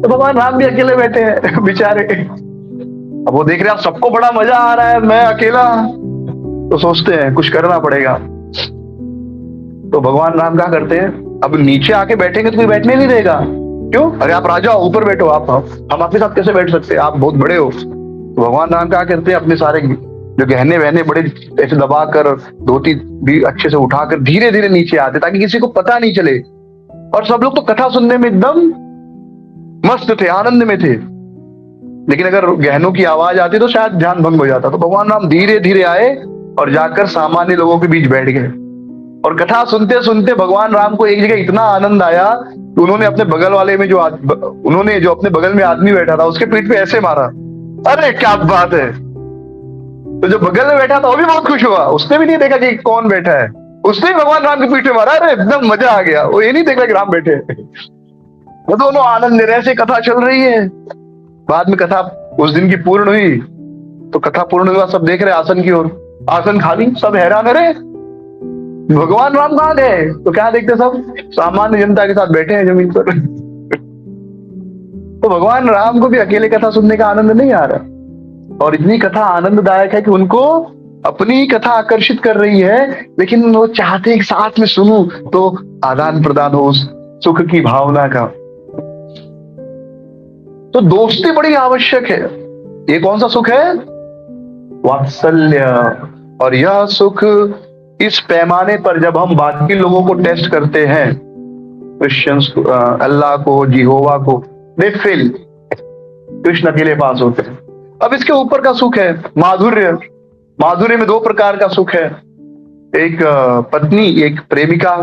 तो भगवान राम भी अकेले बैठे हैं बेचारे। अब वो देख रहे हैं सबको बड़ा मजा आ रहा है, मैं अकेला। तो सोचते हैं कुछ करना पड़ेगा। तो भगवान राम क्या करते हैं? अब नीचे आके बैठेंगे तो कोई बैठने नहीं देगा। क्यों? अरे आप राजा हो, ऊपर बैठो। आप हम आपके साथ कैसे बैठ सकते हैं? आप बहुत बड़े हो। तो भगवान राम क्या करते हैं? अपने सारे जो गहने वहने बड़े ऐसे दबाकर, धोती भी अच्छे से उठाकर धीरे धीरे नीचे आते, ताकि किसी को पता नहीं चले। और सब लोग तो कथा सुनने में एकदम मस्त थे, आनंद में थे। लेकिन अगर गहनों की आवाज आती तो शायद ध्यान भंग हो जाता। तो भगवान राम धीरे धीरे आए और जाकर सामान्य लोगों के बीच बैठ गए। और कथा सुनते सुनते भगवान राम को एक जगह इतना आनंद आया कि उन्होंने अपने बगल वाले में जो अपने बगल में आदमी बैठा था उसके पीठ पे ऐसे मारा। अरे क्या बात है! तो जो बगल में बैठा था वो भी बहुत खुश हुआ। उसने भी नहीं देखा कि कौन बैठा है, उसने भी भगवान राम के पीठ पे मारा। अरे एकदम मजा आ गया। वो ये नहीं देखा कि राम बैठे। वो दोनों आनंद ले रहे, ऐसे कथा चल रही है। बाद में कथा उस दिन की पूर्ण हुई। तो कथा पूर्ण हुआ, सब देख रहे आसन की ओर, आसन खाली, सब हैरान। अरे भगवान राम कहाँ गए? तो क्या देखते सब सामान्य जनता के साथ बैठे हैं जमीन पर। तो भगवान राम को भी अकेले कथा सुनने का आनंद नहीं आ रहा। और इतनी कथा आनंददायक है कि उनको अपनी कथा आकर्षित कर रही है, लेकिन वो चाहते हैं कि साथ में सुनूं तो आदान प्रदान हो उस सुख की भावना का। तो दोस्ती बड़ी आवश्यक है। ये कौन सा सुख है? वात्सल्य। और यह सुख इस पैमाने पर जब हम बाकी लोगों को टेस्ट करते हैं, क्रिश्चियंस, अल्लाह को, जिहोवा को, दे फेल। कृष्ण अकेले पास होते हैं। अब इसके ऊपर का सुख है माधुर्य। माधुर्य में 2 प्रकार का सुख है, एक पत्नी, एक प्रेमिका।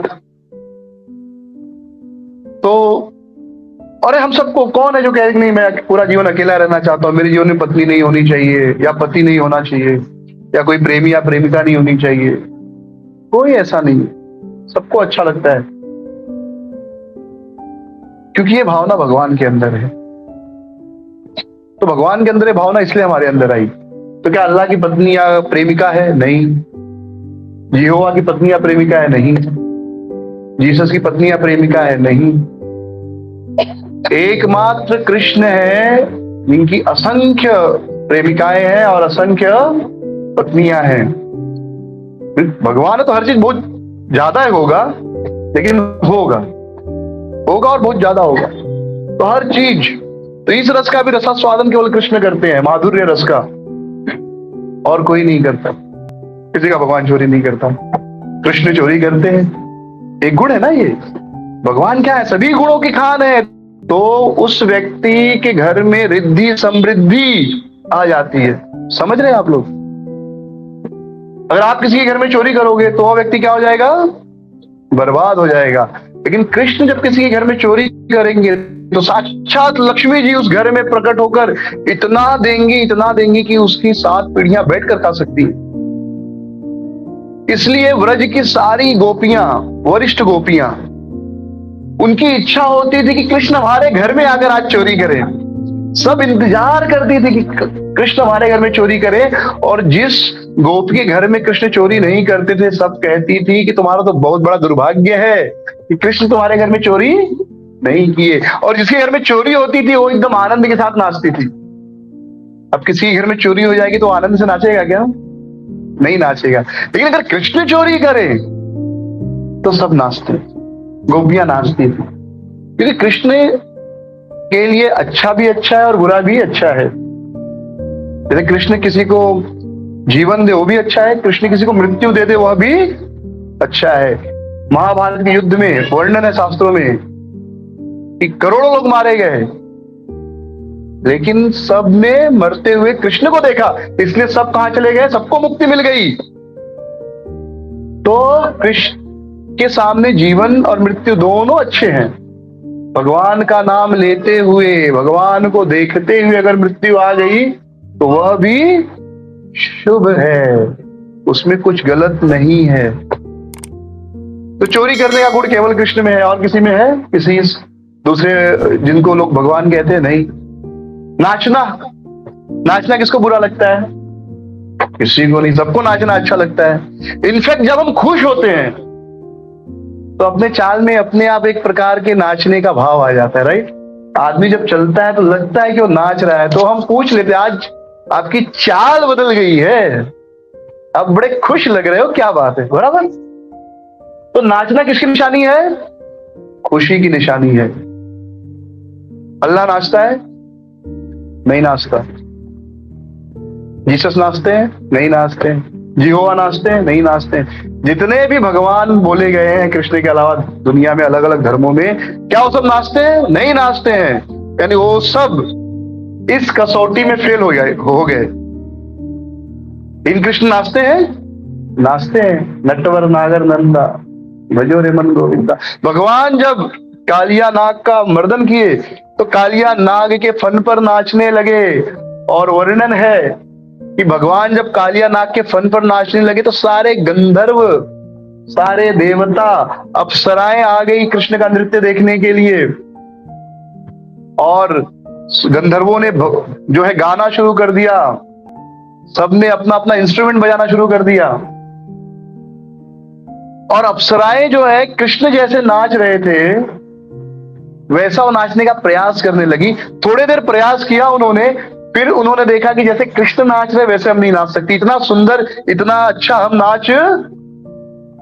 तो अरे हम सबको कौन है जो कहे नहीं मैं पूरा जीवन अकेला रहना चाहता हूँ, मेरे जीवन में पत्नी नहीं होनी चाहिए, या पति नहीं होना चाहिए, या कोई प्रेमी या प्रेमिका नहीं होनी चाहिए? कोई ऐसा नहीं है, सबको अच्छा लगता है। क्योंकि ये भावना भगवान के अंदर है। तो भगवान के अंदर ये भावना इसलिए हमारे अंदर आई। तो क्या अल्लाह की पत्नी या प्रेमिका है? नहीं। यहोवा की पत्नी या प्रेमिका है? नहीं। जीसस की पत्नी या प्रेमिका है? नहीं। एकमात्र कृष्ण है जिनकी असंख्य प्रेमिकाएं हैं और असंख्य पत्नियां हैं। भगवान है तो हर चीज बहुत ज्यादा है होगा, लेकिन होगा और बहुत ज्यादा होगा। तो हर चीज, तो इस रस का भी रसास्वादन केवल कृष्ण करते हैं, माधुर्य रस का, और कोई नहीं करता। किसी का भगवान चोरी नहीं करता, कृष्ण चोरी करते हैं। एक गुण है ना ये। भगवान क्या है? सभी गुणों की खान है। तो उस व्यक्ति के घर में रिद्धि समृद्धि आ जाती है। समझ रहे हैं आप लोग? अगर आप किसी के घर में चोरी करोगे तो वह व्यक्ति क्या हो जाएगा? बर्बाद हो जाएगा। लेकिन कृष्ण जब किसी के घर में चोरी करेंगे तो साक्षात लक्ष्मी जी उस घर में प्रकट होकर इतना देंगी कि उसकी 7 पीढ़ियां बैठकर खा सकती है। इसलिए व्रज की सारी गोपियां, वरिष्ठ गोपियां, उनकी इच्छा होती थी कि कृष्ण हमारे घर में आकर आज चोरी करें। सब इंतजार करती थी कि कृष्ण हमारे घर में चोरी करे। और जिस गोपी के घर में कृष्ण चोरी नहीं करते थे, सब कहती थी कि तुम्हारा तो बहुत बड़ा दुर्भाग्य है कि कृष्ण तुम्हारे घर में चोरी नहीं किए। और जिसके घर में चोरी होती थी वो एकदम आनंद के साथ नाचती थी। अब किसी के घर में चोरी हो जाएगी तो आनंद से नाचेगा क्या? नहीं नाचेगा। लेकिन अगर कृष्ण चोरी करे तो सब नाचते, गोपियां नाचती थी, क्योंकि कृष्ण के लिए अच्छा भी अच्छा है और बुरा भी अच्छा है। जैसे कृष्ण किसी को जीवन दे वो भी अच्छा है, कृष्ण किसी को मृत्यु दे दे वह भी अच्छा है। महाभारत के युद्ध में वर्णन है शास्त्रों में कि करोड़ों लोग मारे गए, लेकिन सबने मरते हुए कृष्ण को देखा, इसलिए सब कहां चले गए? सबको मुक्ति मिल गई। तो कृष्ण के सामने जीवन और मृत्यु दोनों अच्छे हैं। भगवान का नाम लेते हुए, भगवान को देखते हुए अगर मृत्यु आ गई तो वह भी शुभ है, उसमें कुछ गलत नहीं है। तो चोरी करने का गुण केवल कृष्ण में है, और किसी में है? किसी दूसरे जिनको लोग भगवान कहते हैं नहीं। नाचना किसको बुरा लगता है? किसी को नहीं, सबको नाचना अच्छा लगता है। इनफैक्ट जब हम खुश होते हैं तो अपने चाल में अपने आप एक प्रकार के नाचने का भाव आ जाता है, राइट? आदमी जब चलता है तो लगता है कि वो नाच रहा है, तो हम पूछ लेते हैं आज आपकी चाल बदल गई है, आप बड़े खुश लग रहे हो, क्या बात है? बराबर। तो नाचना किसकी निशानी है? खुशी की निशानी है। अल्लाह नाचता है? नहीं नाचता। जीसस नाचते हैं? नहीं नाचते हैं। यहोवा नाचते हैं? नहीं नाचते हैं। जितने भी भगवान बोले गए हैं कृष्ण के अलावा दुनिया में अलग अलग धर्मों में, क्या वो सब नाचते हैं? नहीं नाचते हैं। यानी वो सब इस कसौटी में फेल हो गए। इन कृष्ण नाचते हैं? नाचते हैं। नटवर नागर नंदा भजो रे मन गोविंदा। भगवान जब कालिया नाग का मर्दन किए तो कालिया नाग के फन पर नाचने लगे। और वर्णन है कि भगवान जब कालिया नाग के फन पर नाचने लगे तो सारे गंधर्व, सारे देवता, अप्सराएं आ गई कृष्ण का नृत्य देखने के लिए। और गंधर्वों ने जो है गाना शुरू कर दिया, सबने अपना अपना इंस्ट्रूमेंट बजाना शुरू कर दिया। और अप्सराएं जो है कृष्ण जैसे नाच रहे थे वैसा वो नाचने का प्रयास करने लगी। थोड़ी देर प्रयास किया उन्होंने, फिर उन्होंने देखा कि जैसे कृष्ण नाच रहे वैसे हम नहीं नाच सकते, इतना सुंदर, इतना अच्छा हम नाच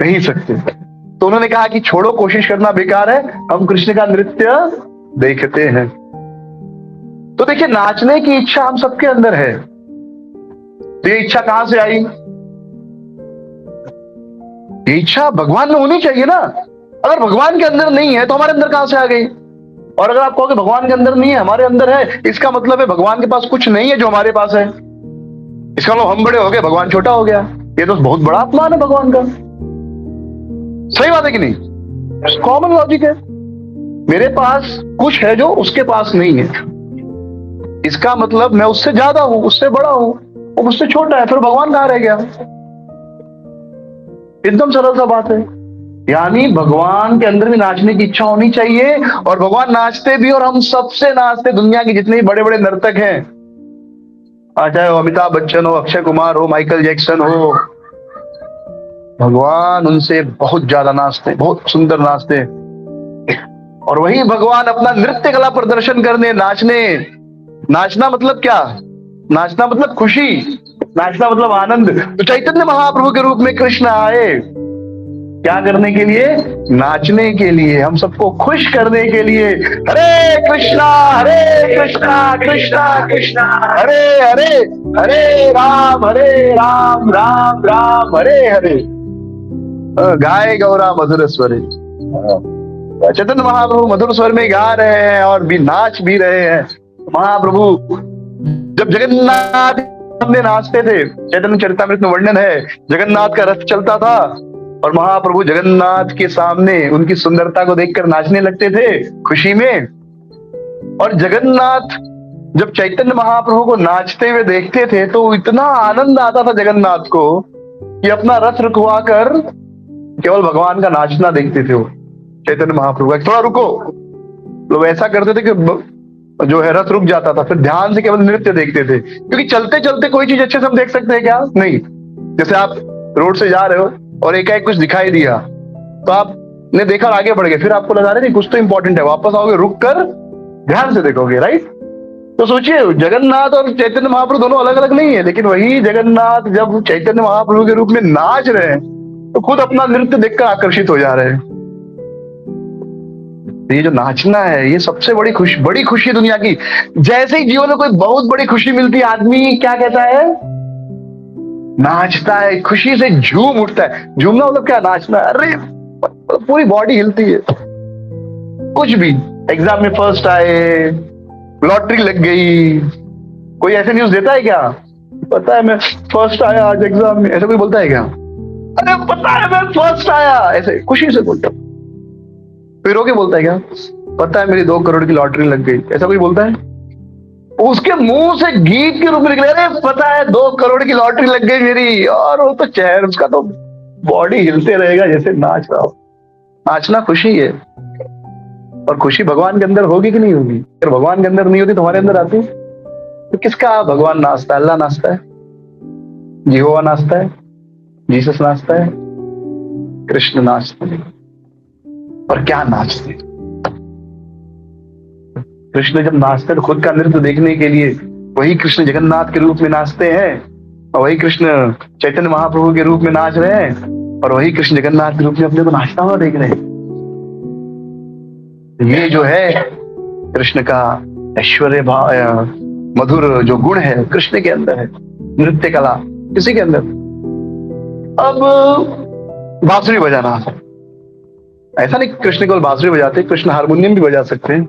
नहीं सकते। तो उन्होंने कहा कि छोड़ो, कोशिश करना बेकार है, हम कृष्ण का नृत्य देखते हैं। तो देखिए, नाचने की इच्छा हम सबके अंदर है। तो ये इच्छा कहां से आई? ये इच्छा भगवान में होनी चाहिए ना। अगर भगवान के अंदर नहीं है तो हमारे अंदर कहां से आ गई? और अगर आप कहोगे भगवान के अंदर नहीं है, हमारे अंदर है, इसका मतलब है भगवान के पास कुछ नहीं है जो हमारे पास है। इसका मतलब हम बड़े हो गए, भगवान छोटा हो गया। ये तो बहुत बड़ा अपमान है भगवान का। सही बात है कि नहीं? कॉमन लॉजिक है। मेरे पास कुछ है जो उसके पास नहीं है, इसका मतलब मैं उससे ज्यादा हूं, उससे बड़ा हूं, वो मुझसे छोटा है, फिर भगवान कहां रह गया? एकदम सरल सा बात है। यानी भगवान के अंदर भी नाचने की इच्छा होनी चाहिए, और भगवान नाचते भी, और हम सबसे नाचते। दुनिया के जितने भी बड़े बड़े नर्तक हैं, चाहे वो अमिताभ बच्चन हो, अक्षय कुमार हो, माइकल जैक्सन हो, भगवान उनसे बहुत ज्यादा नाचते, बहुत सुंदर नाचते। और वही भगवान अपना नृत्य कला प्रदर्शन करने, नाचने। नाचना मतलब क्या? नाचना मतलब खुशी, नाचना मतलब आनंद। तो चैतन्य महाप्रभु के रूप में कृष्ण आए, क्या करने के लिए? नाचने के लिए, हम सबको खुश करने के लिए। हरे कृष्णा कृष्णा कृष्णा हरे हरे, हरे राम राम राम हरे हरे। गाए गौरा मधुर स्वरे। चैतन्य महाप्रभु मधुर स्वर में गा रहे हैं और भी नाच भी रहे हैं। महाप्रभु जब जगन्नाथ में नाचते थे, चैतन्य चरितामृत में वर्णन है, जगन्नाथ का रथ चलता था और महाप्रभु जगन्नाथ के सामने उनकी सुंदरता को देखकर नाचने लगते थे खुशी में। और जगन्नाथ जब चैतन्य महाप्रभु को नाचते हुए देखते थे तो इतना आनंद आता था जगन्नाथ को कि अपना रथ रुकवा कर केवल भगवान का नाचना देखते थे। वो चैतन्य महाप्रभु थोड़ा रुको, लोग ऐसा करते थे कि जो है रथ रुक जाता था, फिर ध्यान से केवल नृत्य देखते थे। क्योंकि चलते चलते कोई चीज अच्छे से हम देख सकते हैं क्या? नहीं। जैसे आप रोड से जा रहे हो और एकाएक कुछ दिखाई दिया तो आपने देखा, आगे बढ़ गए, फिर आपको लगा रहे कुछ तो इंपॉर्टेंट है, वापस आओगे, रुक कर ध्यान से देखोगे, राइट? तो सोचिए, जगन्नाथ और चैतन्य महाप्रभु दोनों अलग अलग नहीं है, लेकिन वही जगन्नाथ जब चैतन्य महाप्रभु के रूप में नाच रहे हैं तो खुद अपना नृत्य देखकर आकर्षित हो जा रहे हैं। ये जो नाचना है, ये सबसे बड़ी खुशी दुनिया की। जैसे ही जीवन में कोई बहुत बड़ी खुशी मिलती है, आदमी क्या कहता है? नाचता है, खुशी से झूम उठता है। झूमना मतलब क्या? नाचना। अरे पूरी बॉडी हिलती है। कुछ भी, एग्जाम में फर्स्ट आए, लॉटरी लग गई, कोई ऐसे न्यूज देता है क्या? पता है मैं फर्स्ट आया आज एग्जाम में, ऐसा कोई बोलता है क्या? अरे पता है मैं फर्स्ट आया, ऐसे खुशी से बोलता। फिर रो के बोलता है क्या? पता है मेरी 2 करोड़ की लॉटरी लग गई, ऐसा कोई बोलता है? उसके मुंह से गीत के रूप में निकले, अरे पता है 2 करोड़ की लॉटरी लग गई मेरी, और वो तो चेहरा, उसका तो बॉडी हिलते रहेगा जैसे नाच रहा हो। नाचना खुशी है, और खुशी भगवान के अंदर होगी कि नहीं होगी? अगर भगवान के अंदर नहीं होती, तुम्हारे अंदर आती तो किसका भगवान नाचता है? अल्लाह नाचता है, यहोवा नाचता है, जीसस नाचता है, कृष्ण नाचते हैं। और क्या नाचते? कृष्ण जब नाचते तो खुद का नृत्य देखने के लिए वही कृष्ण जगन्नाथ के रूप में नाचते हैं, और वही कृष्ण चैतन्य महाप्रभु के रूप में नाच रहे हैं, और वही कृष्ण जगन्नाथ के रूप में अपने को नाचता हुआ देख रहे हैं। ये जो है कृष्ण का ऐश्वर्य भाव, मधुर जो गुण है कृष्ण के अंदर है। नृत्य कला किसी के अंदर। अब बांसुरी बजाना, ऐसा नहीं कृष्ण केवल बांसुरी बजाते, कृष्ण हारमोनियम भी बजा सकते हैं,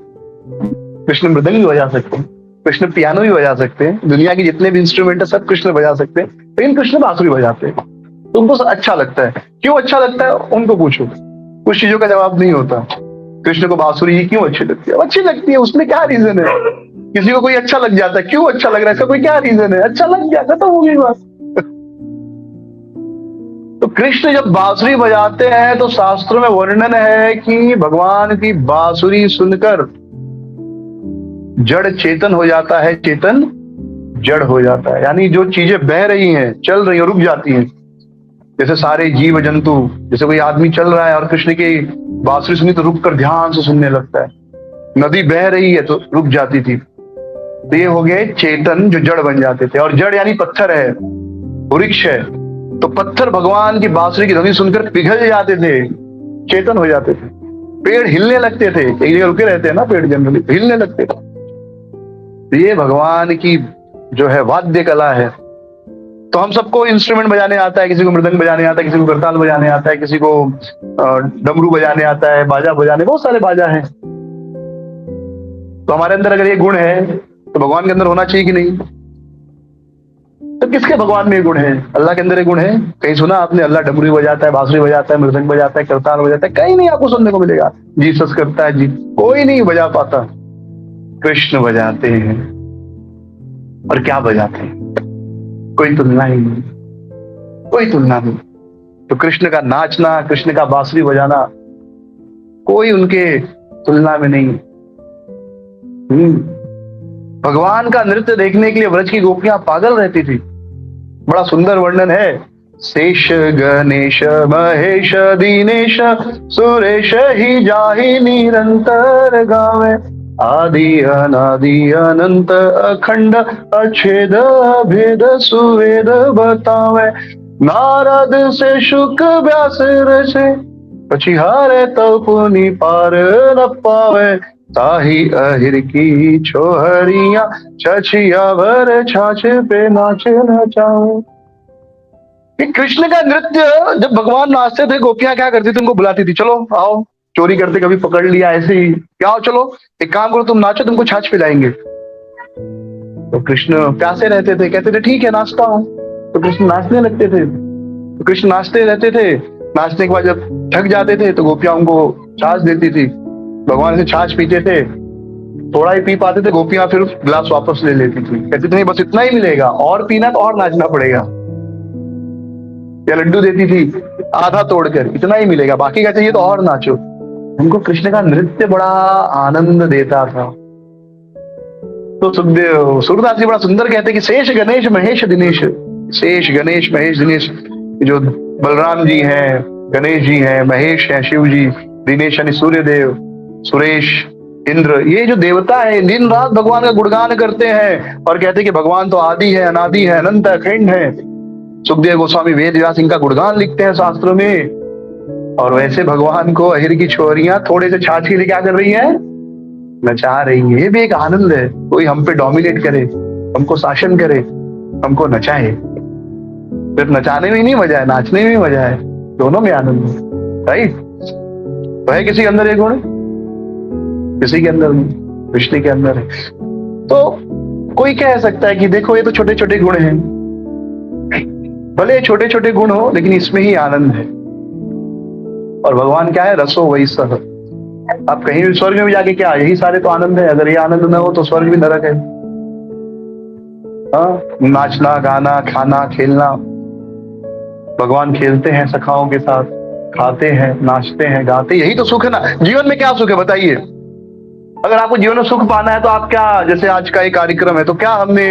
कृष्ण मृदंग भी बजा सकते हैं, कृष्ण पियानो भी बजा सकते हैं। दुनिया के जितने भी इंस्ट्रूमेंट है सब कृष्ण बजा सकते हैं, लेकिन कृष्ण बांसुरी बजाते हैं। तो उनको अच्छा लगता है। क्यों अच्छा लगता है उनको पूछो, कुछ चीजों का जवाब नहीं होता। कृष्ण को बांसुरी क्यों अच्छी लगती है? अच्छी लगती है, उसमें क्या रीजन है? किसी को कोई अच्छा लग जाता है, क्यों अच्छा लग रहा है, इसका कोई क्या रीजन है? अच्छा लग गया, खत्म हो गई बात। तो कृष्ण जब बांसुरी बजाते हैं तो शास्त्रों में वर्णन है कि भगवान की बांसुरी सुनकर जड़ चेतन हो जाता है, चेतन जड़ हो जाता है। यानी जो चीजें बह रही हैं, चल रही हैं, रुक जाती हैं। जैसे सारे जीव जंतु, जैसे कोई आदमी चल रहा है और कृष्ण की बांसुरी सुनी तो रुक कर ध्यान से सुनने लगता है। नदी बह रही है तो रुक जाती थी। तो ये हो गए चेतन जो जड़ बन जाते थे। और जड़ यानी पत्थर है, वृक्ष है, तो पत्थर भगवान की बांसुरी की ध्वनि सुनकर पिघल जाते थे, चेतन हो जाते थे। पेड़ हिलने लगते थे, एक जगह रुके रहते हैं ना पेड़, जनरली हिलने लगते थे। तो ये भगवान की जो है वाद्य कला है। तो हम सबको इंस्ट्रूमेंट बजाने आता है, किसी को मृदंग बजाने आता है, किसी को करताल बजाने आता है, किसी को डमरू बजाने आता है, बाजा बजाने, बहुत सारे बाजा हैं। तो हमारे अंदर अगर ये गुण है तो भगवान के अंदर होना चाहिए कि नहीं? तो किसके भगवान में ये गुण है? अल्लाह के अंदर ये गुण है? कहीं सुना आपने अल्लाह डमरू बजाता है, बांसुरी बजाता है, मृदंग बजाता है, करताल बजाता है? कहीं नहीं आपको सुनने को मिलेगा। जीसस करता है जी, कोई नहीं बजा पाता। कृष्ण बजाते हैं, और क्या बजाते हैं, कोई तुलना ही नहीं, कोई तुलना नहीं। तो कृष्ण का नाचना, कृष्ण का बांसुरी बजाना कोई उनके तुलना में नहीं। भगवान का नृत्य देखने के लिए व्रज की गोपियां पागल रहती थी। बड़ा सुंदर वर्णन है। शेष गणेश महेश दीनेश सुरेश ही जाहि निरंतर गावे, आदि अनादि अनंत अखंड अछेद भेद सुवेद बतावे, नारद से शुक व्यास रचे, પછી હારે તો પુની પાર ન પાવે, તાહી અહિર की छोहरिया छछिया भर छाछ पे नाचे नचावे। कि कृष्ण का नृत्य जब भगवान नाचते थे, गोपियां क्या करती थी, उनको बुलाती थी, चलो आओ, चोरी करते कभी पकड़ लिया ऐसे ही, क्या आओ चलो एक काम करो, तुम नाचो, तुमको छाछ पिलाएंगे। तो कृष्ण प्यासे रहते थे, कहते थे ठीक है नाचता हूँ। तो कृष्ण नाचने लगते थे। तो कृष्ण नाचते रहते थे। नाचने के बाद जब थक जाते थे तो गोपियां उनको छाछ देती थी। भगवान से छाछ पीते थे, थोड़ा ही पी पाते थे, गोपियां फिर गिलास वापस ले लेती थी, कहती थी नहीं बस इतना ही मिलेगा, और पीना तो और नाचना पड़ेगा। या लड्डू देती थी आधा तोड़कर, इतना ही मिलेगा, बाकी का चाहिए तो और नाचो। उनको कृष्ण का नृत्य बड़ा आनंद देता था। तो सुखदेव सूरदास जी बड़ा सुंदर कहते कि शेष गणेश महेश दिनेश, शेष गणेश महेश दिनेश, जो बलराम जी हैं, गणेश जी हैं, महेश हैं शिव जी, दिनेश यानी सूर्य देव, सुरेश इंद्र, ये जो देवता है दिन रात भगवान का गुणगान करते हैं और कहते हैं कि भगवान तो आदि है, अनादि है, अनंत अखंड है। सुखदेव गोस्वामी वेद व्यास इनका गुणगान लिखते हैं शास्त्रों में। और वैसे भगवान को अहिर की छोरियां थोड़े से छाछ के लिए क्या कर रही है, नचा रही है। ये भी एक आनंद है, कोई हम पे डोमिनेट करे, हमको शासन करे, हमको नचाए। सिर्फ नचाने में ही नहीं मजा है, नाचने में भी मजा है, दोनों में आनंद है, राइट। तो है किसी के अंदर ये गुण, किसी के अंदर नहीं, कृष्ण के अंदर है। तो कोई कह सकता है कि देखो ये तो छोटे छोटे गुण हैं, भले छोटे छोटे गुण हो लेकिन इसमें ही आनंद है। और भगवान क्या है, रसो वही सह। आप कहीं भी स्वर्ग में भी जाके क्या, यही सारे तो आनंद है। अगर ये आनंद ना हो तो स्वर्ग भी नरक है। हाँ, नाचना गाना खाना खेलना, भगवान खेलते हैं सखाओं के साथ, खाते हैं नाचते हैं गाते, यही तो सुख है ना। जीवन में क्या सुख है बताइए। अगर आपको जीवन में सुख पाना है तो आप क्या, जैसे आज का एक कार्यक्रम है तो क्या हमने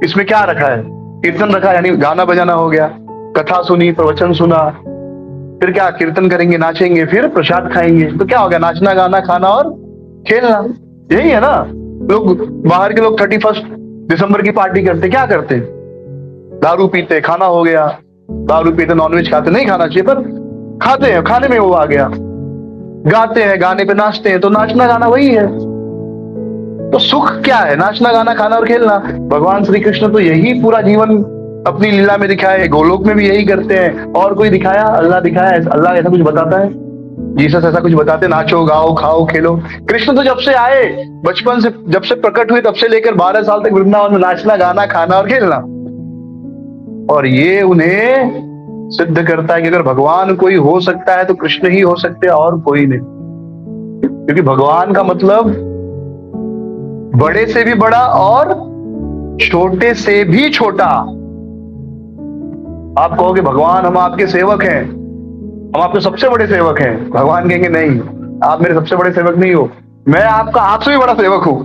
इसमें क्या रखा है, कीर्तन रखा, यानी गाना बजाना हो गया, कथा सुनी, प्रवचन सुना, फिर क्या कीर्तन करेंगे, नाचेंगे, फिर प्रसाद खाएंगे, तो क्या हो गया, नाचना गाना खाना और खेलना, यही है ना। लोग बाहर के लोग 31 दिसंबर की पार्टी करते, क्या करते, दारू पीते, खाना हो गया, दारू पीते, नॉनवेज खाते, नहीं खाना चाहिए पर खाते हैं, खाने में वो आ गया, गाते हैं, गाने पे नाचते हैं, तो नाचना गाना वही है। तो सुख क्या है, नाचना गाना खाना और खेलना। भगवान श्री कृष्ण तो यही पूरा जीवन अपनी लीला में दिखाए, गोलोक में भी यही करते हैं। और कोई दिखाया, अल्लाह दिखाया, अल्लाह ऐसा कुछ बताता है, जीसस ऐसा कुछ बताते, नाचो गाओ खाओ खेलो। कृष्ण तो जब से आए, बचपन से जब से प्रकट हुए तब से लेकर 12 साल तक वृंदावन में नाचना गाना खाना और खेलना। और ये उन्हें सिद्ध करता है कि अगर भगवान कोई हो सकता है तो कृष्ण ही हो सकते हैं और कोई नहीं। क्योंकि भगवान का मतलब बड़े से भी बड़ा और छोटे से भी छोटा। आप कहोगे भगवान हम आपके सेवक हैं, हम आपके सबसे बड़े सेवक हैं, भगवान कहेंगे नहीं, आप मेरे सबसे बड़े सेवक नहीं हो, मैं आपका आपसे भी बड़ा सेवक हूं।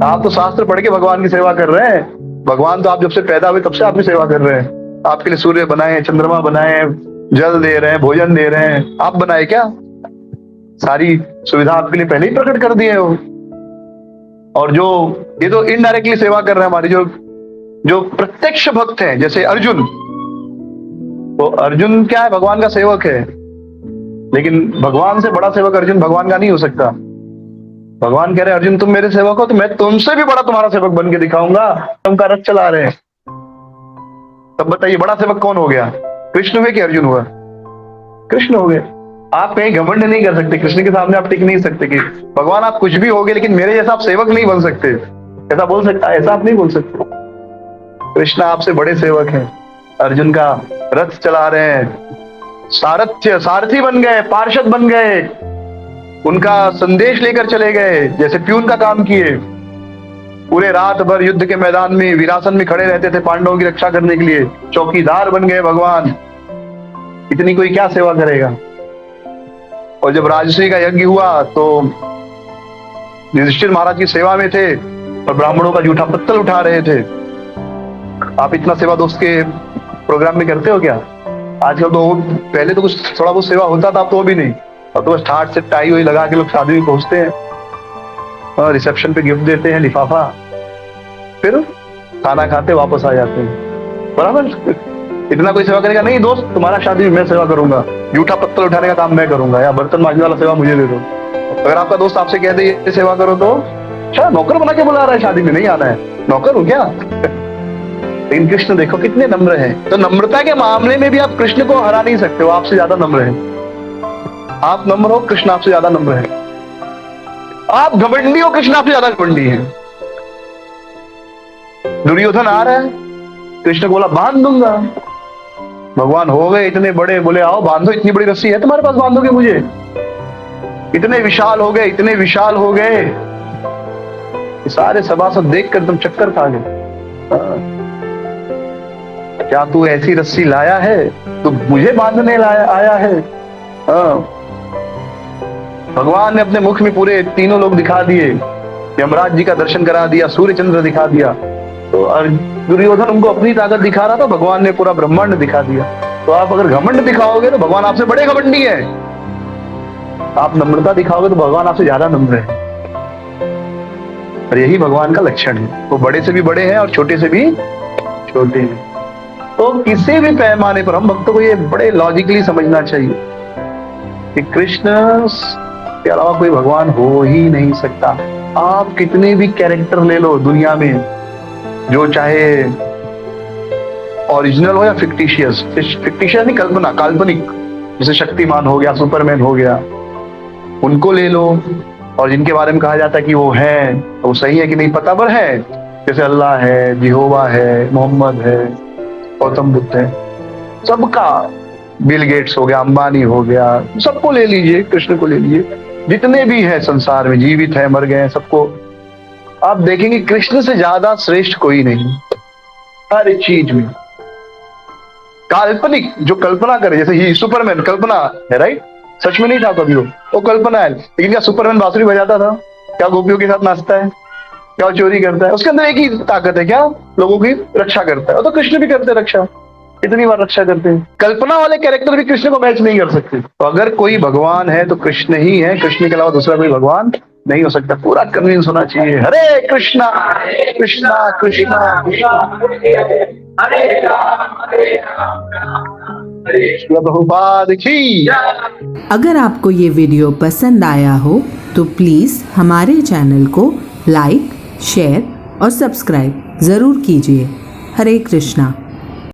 आप तो शास्त्र पढ़ के भगवान की सेवा कर रहे हैं। भगवान तो आप जब से पैदा हुए तब से आपकी सेवा कर रहे हैं। आपके लिए सूर्य बनाए, चंद्रमा बनाए, जल दे रहे हैं, भोजन दे रहे हैं, आप बनाए क्या? सारी सुविधा आपके लिए पहले ही प्रकट कर दिए हो। और जो ये तो इनडायरेक्टली सेवा कर रहे हैं हमारी, जो प्रत्यक्ष भक्त हैं, जैसे अर्जुन, तो अर्जुन क्या है, भगवान का सेवक है। लेकिन भगवान से बड़ा सेवक अर्जुन भगवान का नहीं हो सकता। भगवान कह रहे हैं अर्जुन तुम मेरे सेवक हो तो मैं तुमसे भी बड़ा तुम्हारा सेवक बन के दिखाऊंगा। तुम का रथ चला रहे हैं, तब बताइए बड़ा सेवक कौन हो गया, कृष्ण हुए कि अर्जुन हुआ? कृष्ण हो गए। आप कहीं घमंड नहीं कर सकते, कृष्ण के सामने आप टिक नहीं सकते कि भगवान आप कुछ भी होगे लेकिन मेरे जैसा आप सेवक नहीं बन सकते। ऐसा बोल सकता है? ऐसा आप नहीं बोल सकते। कृष्ण आपसे बड़े सेवक हैं, अर्जुन का रथ चला रहे हैं, सारथी बन गए, पार्षद बन गए, उनका संदेश लेकर चले गए, जैसे प्यून का काम किए। पूरे रात भर युद्ध के मैदान में वीरासन में खड़े रहते थे पांडवों की रक्षा करने के लिए, चौकीदार बन गए भगवान। इतनी कोई क्या सेवा करेगा। और जब राजश्री का यज्ञ हुआ तो युधिष्ठिर महाराज की सेवा में थे और ब्राह्मणों का जूठा पत्तल उठा रहे थे। आप इतना सेवा दोस्त के प्रोग्राम में करते हो क्या? आजकल तो पहले तो कुछ थोड़ा बहुत सेवा होता था, अब तो भी नहीं। अब तो बस ठाट से टाई हुई लगा के लोग शादी में पहुंचते हैं और रिसेप्शन पे गिफ्ट देते हैं लिफाफा, फिर खाना खाते वापस आ जाते हैं। बराबर। इतना कोई सेवा करेगा नहीं दोस्त, तुम्हारा शादी में मैं सेवा करूंगा, जूठा पत्तल उठाने का काम मैं करूंगा, या बर्तन मांजने वाला सेवा मुझे दे दो। अगर आपका दोस्त आपसे कह दे ये सेवा करो तो अच्छा नौकर बना के बुला रहा है, शादी में नहीं आना है, नौकर हूं क्या? लेकिन कृष्ण देखो कितने नम्र हैं। तो नम्रता के मामले में भी आप कृष्ण को हरा नहीं सकते हो, आपसे ज्यादा नम्र है। आप नम्र हो, कृष्ण आपसे ज्यादा नम्र है। आप घमंडी हो, कृष्ण आपसे ज्यादा घमंडी है। दुर्योधन आ रहा है, कृष्ण बोला बांध दूंगा। भगवान हो गए इतने बड़े, बोले आओ बांधो, इतनी बड़ी रस्सी है तुम्हारे पास, बांधोगे मुझे? इतने विशाल हो गए, इतने विशाल हो गए, सारे सभासद देखकर तुम चक्कर खा गए। क्या तू ऐसी रस्सी लाया है, तू मुझे बांधने आया है? भगवान ने अपने मुख में पूरे तीनों लोग दिखा दिए, यमराज जी का दर्शन करा दिया, सूर्य चंद्र दिखा दिया। तो दुर्योधन उनको अपनी ताकत दिखा रहा था, भगवान ने पूरा ब्रह्मांड दिखा दिया। तो आप अगर घमंड दिखाओगे तो भगवान आपसे बड़े घमंडी है, आप नम्रता दिखाओगे तो भगवान आपसे ज्यादा नम्र है। और यही भगवान का लक्षण है, वो बड़े से भी बड़े हैं और छोटे से भी छोटे हैं। तो किसी भी पैमाने पर हम भक्तों को ये बड़े लॉजिकली समझना चाहिए कि कृष्ण के अलावा कोई भगवान हो ही नहीं सकता। आप कितने भी कैरेक्टर ले लो दुनिया में, जो चाहे ओरिजिनल हो या फिक्टिशियस, फिक्टिशियस नहीं, कल्पना, काल्पनिक, जैसे शक्तिमान हो गया, सुपरमैन हो गया, उनको ले लो। और जिनके बारे में कहा जाता है कि वो है, तो वो सही है कि नहीं पता, पर है। जैसे अल्लाह है, जिहोवा है, मोहम्मद है, गौतम बुद्ध है, सबका, बिल गेट्स हो गया, अंबानी हो गया, सबको ले लीजिए, कृष्ण को ले लीजिए, जितने भी है संसार में, जीवित है, मर गए हैं, सबको आप देखेंगे कृष्ण से ज्यादा श्रेष्ठ कोई नहीं। हर चीज में काल्पनिक, जो कल्पना करे, जैसे ही सुपरमैन कल्पना है, राइट? सच में नहीं था कभी वो कल्पना है। लेकिन क्या सुपरमैन बांसुरी बजाता था? क्या गोपियों के साथ नाचता है? क्या चोरी करता है? उसके अंदर एक ही ताकत है, क्या? लोगों की रक्षा करता है। और तो कृष्ण भी करते रक्षा, इतनी बार रक्षा करते हैं। कल्पना वाले कैरेक्टर भी कृष्ण को मैच नहीं कर सकते। तो अगर कोई भगवान है तो कृष्ण ही है, कृष्ण के अलावा दूसरा कोई भगवान नहीं हो सकता। पूरा कन्विंस होना चाहिए। हरे कृष्णा कृष्णा कृष्णा हरे राम बहुपाद की। अगर आपको ये वीडियो पसंद आया हो तो प्लीज हमारे चैनल को लाइक, शेयर और सब्सक्राइब जरूर कीजिए। हरे कृष्णा।